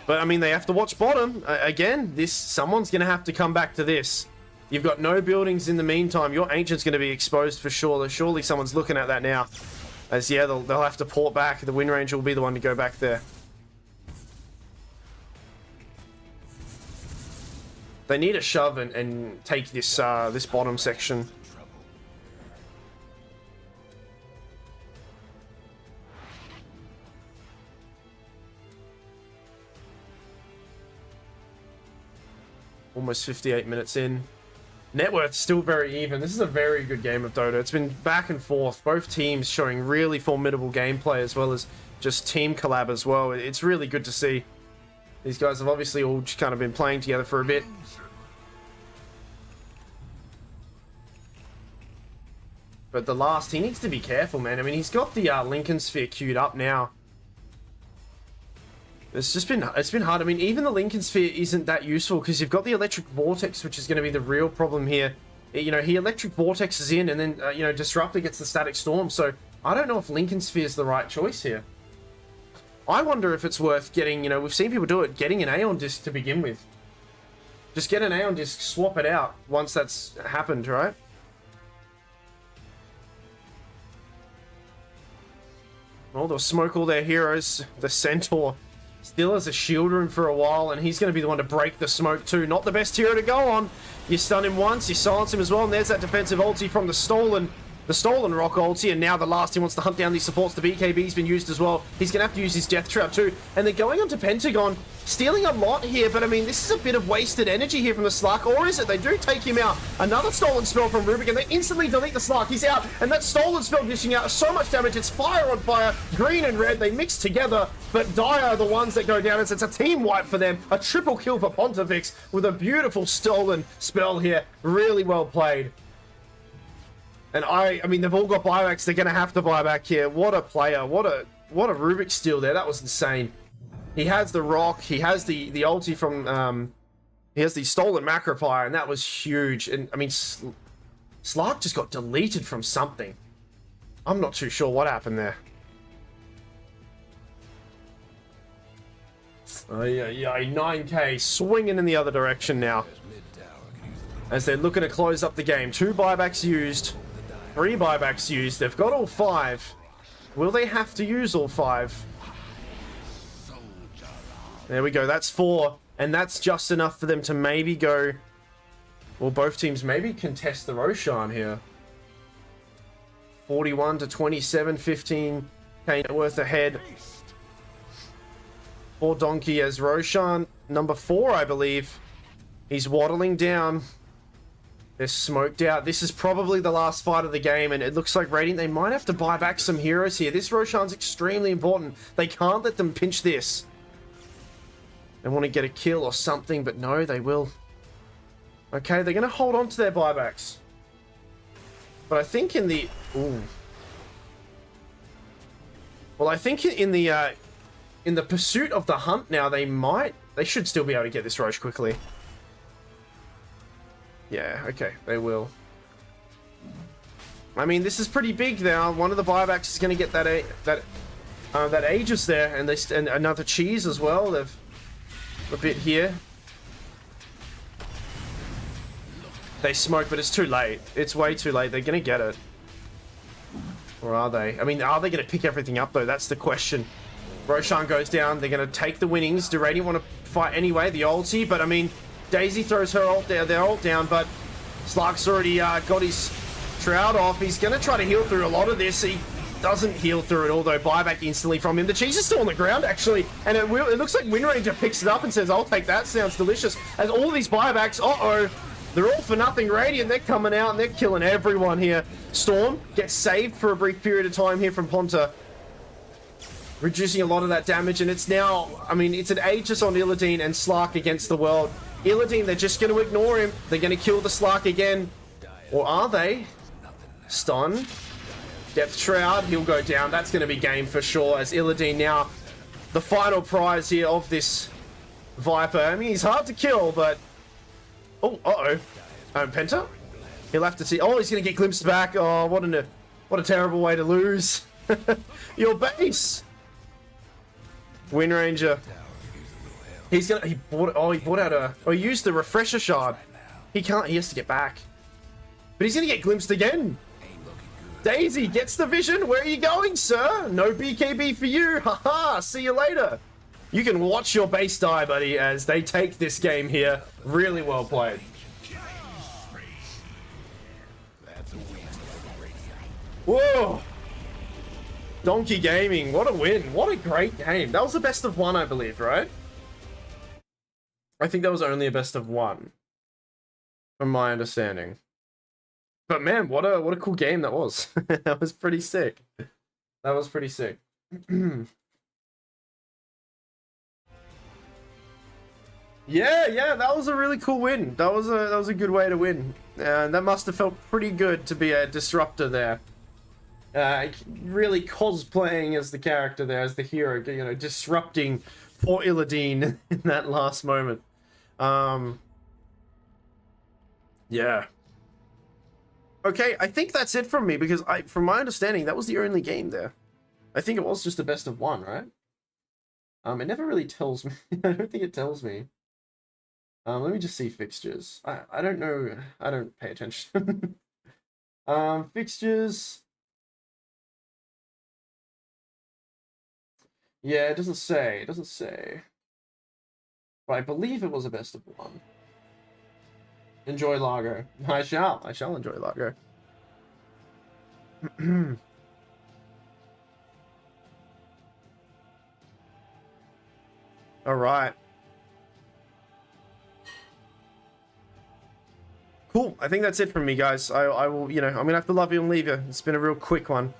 But I mean, they have to watch bottom. Again, someone's going to have to come back to this. You've got no buildings in the meantime. Your Ancient's going to be exposed for sure. Surely someone's looking at that now. As, yeah, they'll have to port back. The Wind Ranger will be the one to go back there. They need a shove and take this this bottom section. Almost 58 minutes in. Net worth still very even. This is a very good game of Dota. It's been back and forth. Both teams showing really formidable gameplay as well as just team collab as well. It's really good to see. These guys have obviously all just kind of been playing together for a bit. But the last, he needs to be careful, man. I mean, he's got the Lincoln Sphere queued up now. It's been hard. I mean, even the Lincoln Sphere isn't that useful because you've got the Electric Vortex, which is going to be the real problem here. You know, he Electric Vortexes in, and then, you know, Disruptor gets the Static Storm. So I don't know if Lincoln Sphere is the right choice here. I wonder if it's worth getting, you know, we've seen people do it, getting an Aeon Disc to begin with. Just get an Aeon Disc, swap it out once that's happened, right? Well, they'll smoke all their heroes. The Centaur still has a shield room for a while, and he's going to be the one to break the smoke too. Not the best hero to go on. You stun him once, you silence him as well, and there's that defensive ulti from the Stolen. The stolen rock ulti, and now the last he wants to hunt down these supports. The BKB's been used as well. He's going to have to use his Death Trap too. And they're going onto Pentagon, stealing a lot here, but I mean, this is a bit of wasted energy here from the Slark, or is it? They do take him out. Another stolen spell from Rubik, and they instantly delete the Slark. He's out, and that stolen spell dishing out so much damage. It's fire on fire, green and red. They mix together, but Dire are the ones that go down. It's a team wipe for them. A triple kill for Pontifex with a beautiful stolen spell here. Really well played. And I mean, they've all got buybacks. They're going to have to buy back here. What a player. What a Rubik steal there. That was insane. He has the rock. He has the ulti from... he has the stolen Macroplier, and that was huge. And, I mean, Slark just got deleted from something. I'm not too sure what happened there. Oh, yeah, 9k swinging in the other direction now. As they're looking to close up the game. 2 buybacks used. 3 buybacks used. They've got all 5. Will they have to use all 5? There we go. That's 4. And that's just enough for them to maybe go... Well, both teams maybe contest the Roshan here. 41 to 27, 15k net worth ahead. For Donkey as Roshan, number 4, I believe. He's waddling down. They're smoked out. This is probably the last fight of the game, and it looks like Radiant, they might have to buy back some heroes here. This Roshan's extremely important. They can't let them pinch this. They want to get a kill or something, but no, they will. Okay, they're going to hold on to their buybacks. But I think in the... Ooh. Well, I think in the pursuit of the hunt now, they should still be able to get this Roche quickly. Yeah, okay, they will. I mean, this is pretty big now. One of the buybacks is going to get that Aegis there, and another cheese as well. They've a bit here. They smoke, but it's too late. It's way too late. They're going to get it. Or are they? I mean, are they going to pick everything up, though? That's the question. Roshan goes down. They're going to take the winnings. Do Radiant want to fight anyway? The ulti, but I mean... Daisy throws her ult there, their ult down, but Slark's already got his Shroud off. He's going to try to heal through a lot of this. He doesn't heal through it, although buyback instantly from him. The cheese is still on the ground, actually, and it looks like Windranger picks it up and says, I'll take that, sounds delicious. As all these buybacks, they're all for nothing Radiant. They're coming out and they're killing everyone here. Storm gets saved for a brief period of time here from Ponta, reducing a lot of that damage, and it's now, I mean, it's an Aegis on Illidan and Slark against the world. Illidan, they're just going to ignore him. They're going to kill the Slark again. Or are they? Stun. Depth Shroud, he'll go down. That's going to be game for sure, as Illidan now, the final prize here of this Viper. I mean, he's hard to kill, but... Oh, uh-oh. Penta? He'll have to see... Oh, he's going to get glimpsed back. Oh, what a terrible way to lose. Your base! Windranger. He used the refresher shard. He has to get back. But he's gonna get glimpsed again. Daisy gets the vision. Where are you going, sir? No BKB for you. Haha, see you later. You can watch your base die, buddy, as they take this game here. Really well played. Whoa! Donkey Gaming, what a win. What a great game. That was the best of 1, I believe, right? I think that was only a best of 1, from my understanding. But man, what a cool game that was. That was pretty sick. That was pretty sick. Yeah, that was a really cool win. That was a good way to win. That must have felt pretty good to be a disruptor there. Really cosplaying as the character there, as the hero, you know, disrupting poor Illidan in that last moment. Yeah. Okay, I think that's it from me, because from my understanding, that was the only game there. I think it was just a best of 1, right? It never really tells me. I don't think it tells me. Let me just see fixtures. I don't know. I don't pay attention. Fixtures. Yeah, it doesn't say. It doesn't say. But I believe it was a best of 1. Enjoy Largo. I shall enjoy Largo. All right. Cool. I think that's it from me, guys. I will, you know, I'm gonna have to love you and leave you. It's been a real quick one.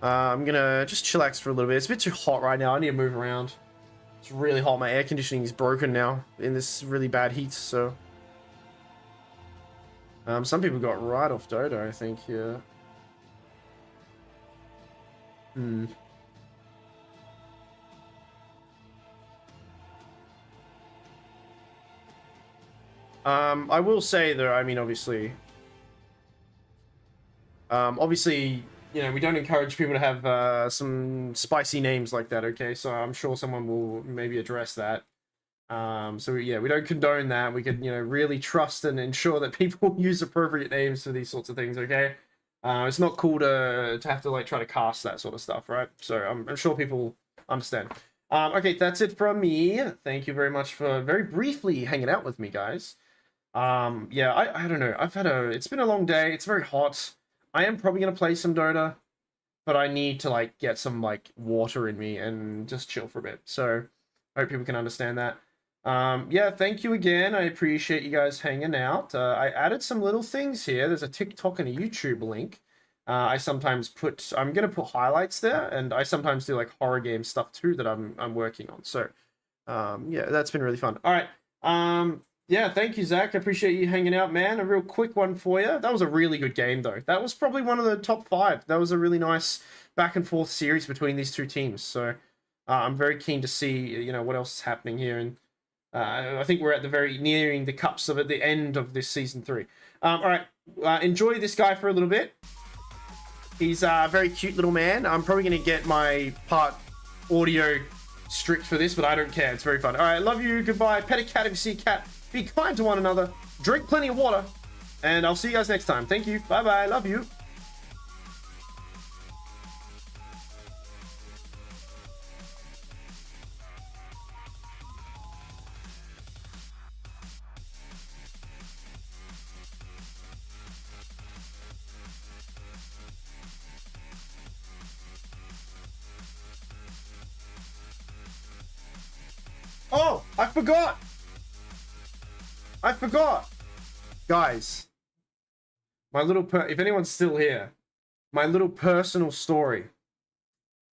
I'm gonna just chillax for a little bit. It's a bit too hot right now. I need to move around. It's really hot. My air conditioning is broken now in this really bad heat. So, some people got right off Dodo, I think. Yeah. Hmm. I will say though, I mean, obviously, you know, we don't encourage people to have some spicy names like that. Okay, so I'm sure someone will maybe address that. So yeah, we don't condone that. We could, you know, really trust and ensure that people use appropriate names for these sorts of things. Okay, it's not cool to have to like try to cast that sort of stuff, right? So I'm sure people understand. Okay, that's it from me. Thank you very much for very briefly hanging out with me, guys. Yeah, I don't know. It's been a long day. It's very hot. I am probably gonna play some Dota, but I need to like get some like water in me and just chill for a bit. So I hope people can understand that. Yeah, thank you again. I appreciate you guys hanging out. I added some little things here. There's a TikTok and a YouTube link. I'm gonna put highlights there, and I sometimes do like horror game stuff too that I'm working on. So yeah, that's been really fun. All right. Yeah, thank you, Zach. I appreciate you hanging out, man. A real quick one for you. That was a really good game, though. That was probably one of the top 5. That was a really nice back and forth series between these two teams. So I'm very keen to see, you know, what else is happening here. And I think we're at the nearing the cups of at the end of this season 3. All right, enjoy this guy for a little bit. He's a very cute little man. I'm probably going to get my part audio strict for this, but I don't care. It's very fun. All right, love you. Goodbye. Pet a cat if you see a cat. Be kind to one another. Drink plenty of water. And I'll see you guys next time. Thank you. Bye-bye. Love you. Oh, I forgot. Guys, if anyone's still here, my little personal story.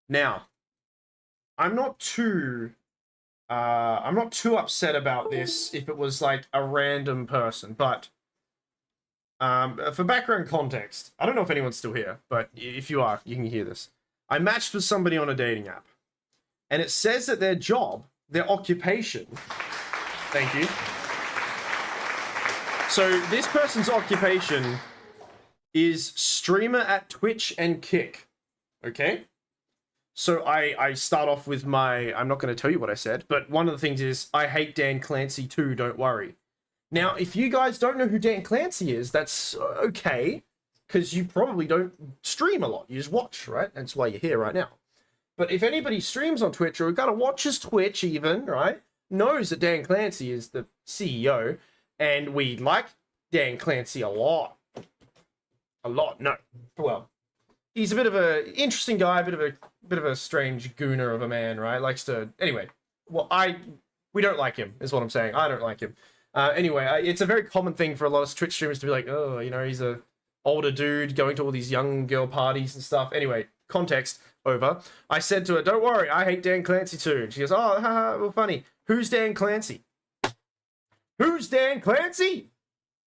Now, I'm not too upset about this if it was like a random person, but for background context, I don't know if anyone's still here, but if you are, you can hear this. I matched with somebody on a dating app, and it says that their job, their occupation, thank you. So this person's occupation is streamer at Twitch and Kick. Okay? So I start off with I'm not going to tell you what I said, but one of the things is, I hate Dan Clancy too, don't worry. Now, if you guys don't know who Dan Clancy is, that's okay, because you probably don't stream a lot. You just watch, right? That's why you're here right now. But if anybody streams on Twitch, or kind of watches Twitch even, right, knows that Dan Clancy is the CEO, and we like Dan Clancy a lot. A lot, no. Well, he's a bit of a interesting guy, a bit of a strange gooner of a man, right? Likes to, anyway. Well, we don't like him, is what I'm saying. I don't like him. Anyway, it's a very common thing for a lot of Twitch streamers to be like, oh, you know, he's a older dude going to all these young girl parties and stuff. Anyway, context over. I said to her, don't worry, I hate Dan Clancy too. And she goes, oh, haha, well, funny. Who's Dan Clancy? Who's Dan Clancy?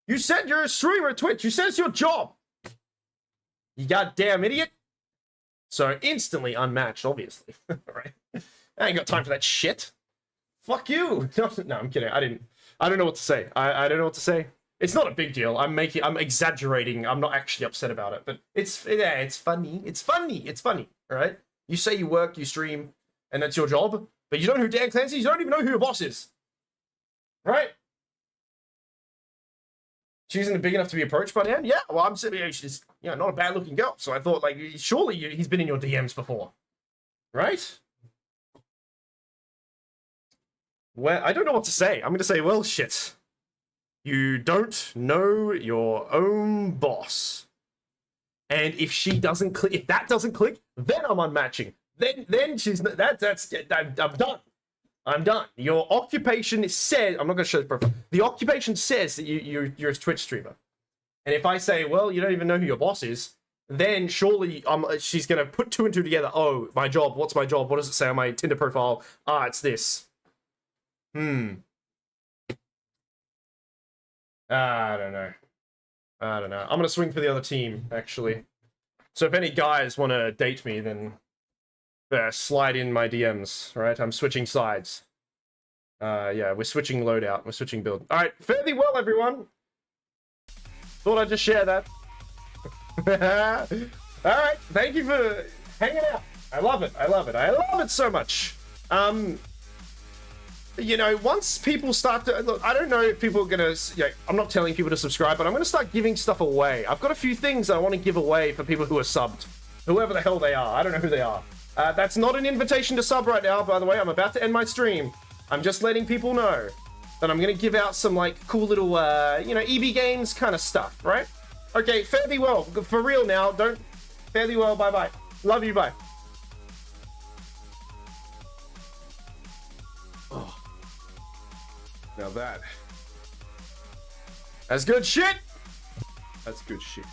You said you're a streamer at Twitch. You said it's your job. You goddamn idiot. So instantly unmatched, obviously. Right? I ain't got time for that shit. Fuck you. No, I'm kidding. I don't know what to say. I don't know what to say. It's not a big deal. I'm exaggerating. I'm not actually upset about it, but it's funny. It's funny. All right? You say you work, you stream, and that's your job, but you don't know who Dan Clancy is. You don't even know who your boss is. Right? She isn't big enough to be approached by Dan? Yeah, well, I'm sitting she's, you know, not a bad-looking girl, so I thought, like, surely he's been in your DMs before. Right? Well, I don't know what to say. I'm going to say, well, shit. You don't know your own boss. And if she doesn't click, if that doesn't click, then I'm unmatching. Then she's I'm done. I'm done. Your occupation says, I'm not going to show the profile. The occupation says that you're a Twitch streamer. And if I say, well, you don't even know who your boss is, then surely she's going to put two and two together. Oh, my job. What's my job? What does it say on my Tinder profile? Ah, it's this. I don't know. I'm going to swing for the other team, actually. So if any guys want to date me, then slide in my DMs, right? I'm switching sides. Yeah, we're switching loadout. We're switching build. All right, fare thee well, everyone. Thought I'd just share that. All right, thank you for hanging out. I love it. I love it. I love it so much. You know, once people start to look, I don't know if people are gonna. You know, I'm not telling people to subscribe, but I'm gonna start giving stuff away. I've got a few things I want to give away for people who are subbed, whoever the hell they are. I don't know who they are. That's not an invitation to sub right now, by the way. I'm about to end my stream. I'm just letting people know that I'm going to give out some, like, cool little, you know, EB Games kind of stuff, right? Okay, fare thee well. For real now. Don't... Fare thee well. Bye-bye. Love you. Bye. Oh. Now that... That's good shit! That's good shit.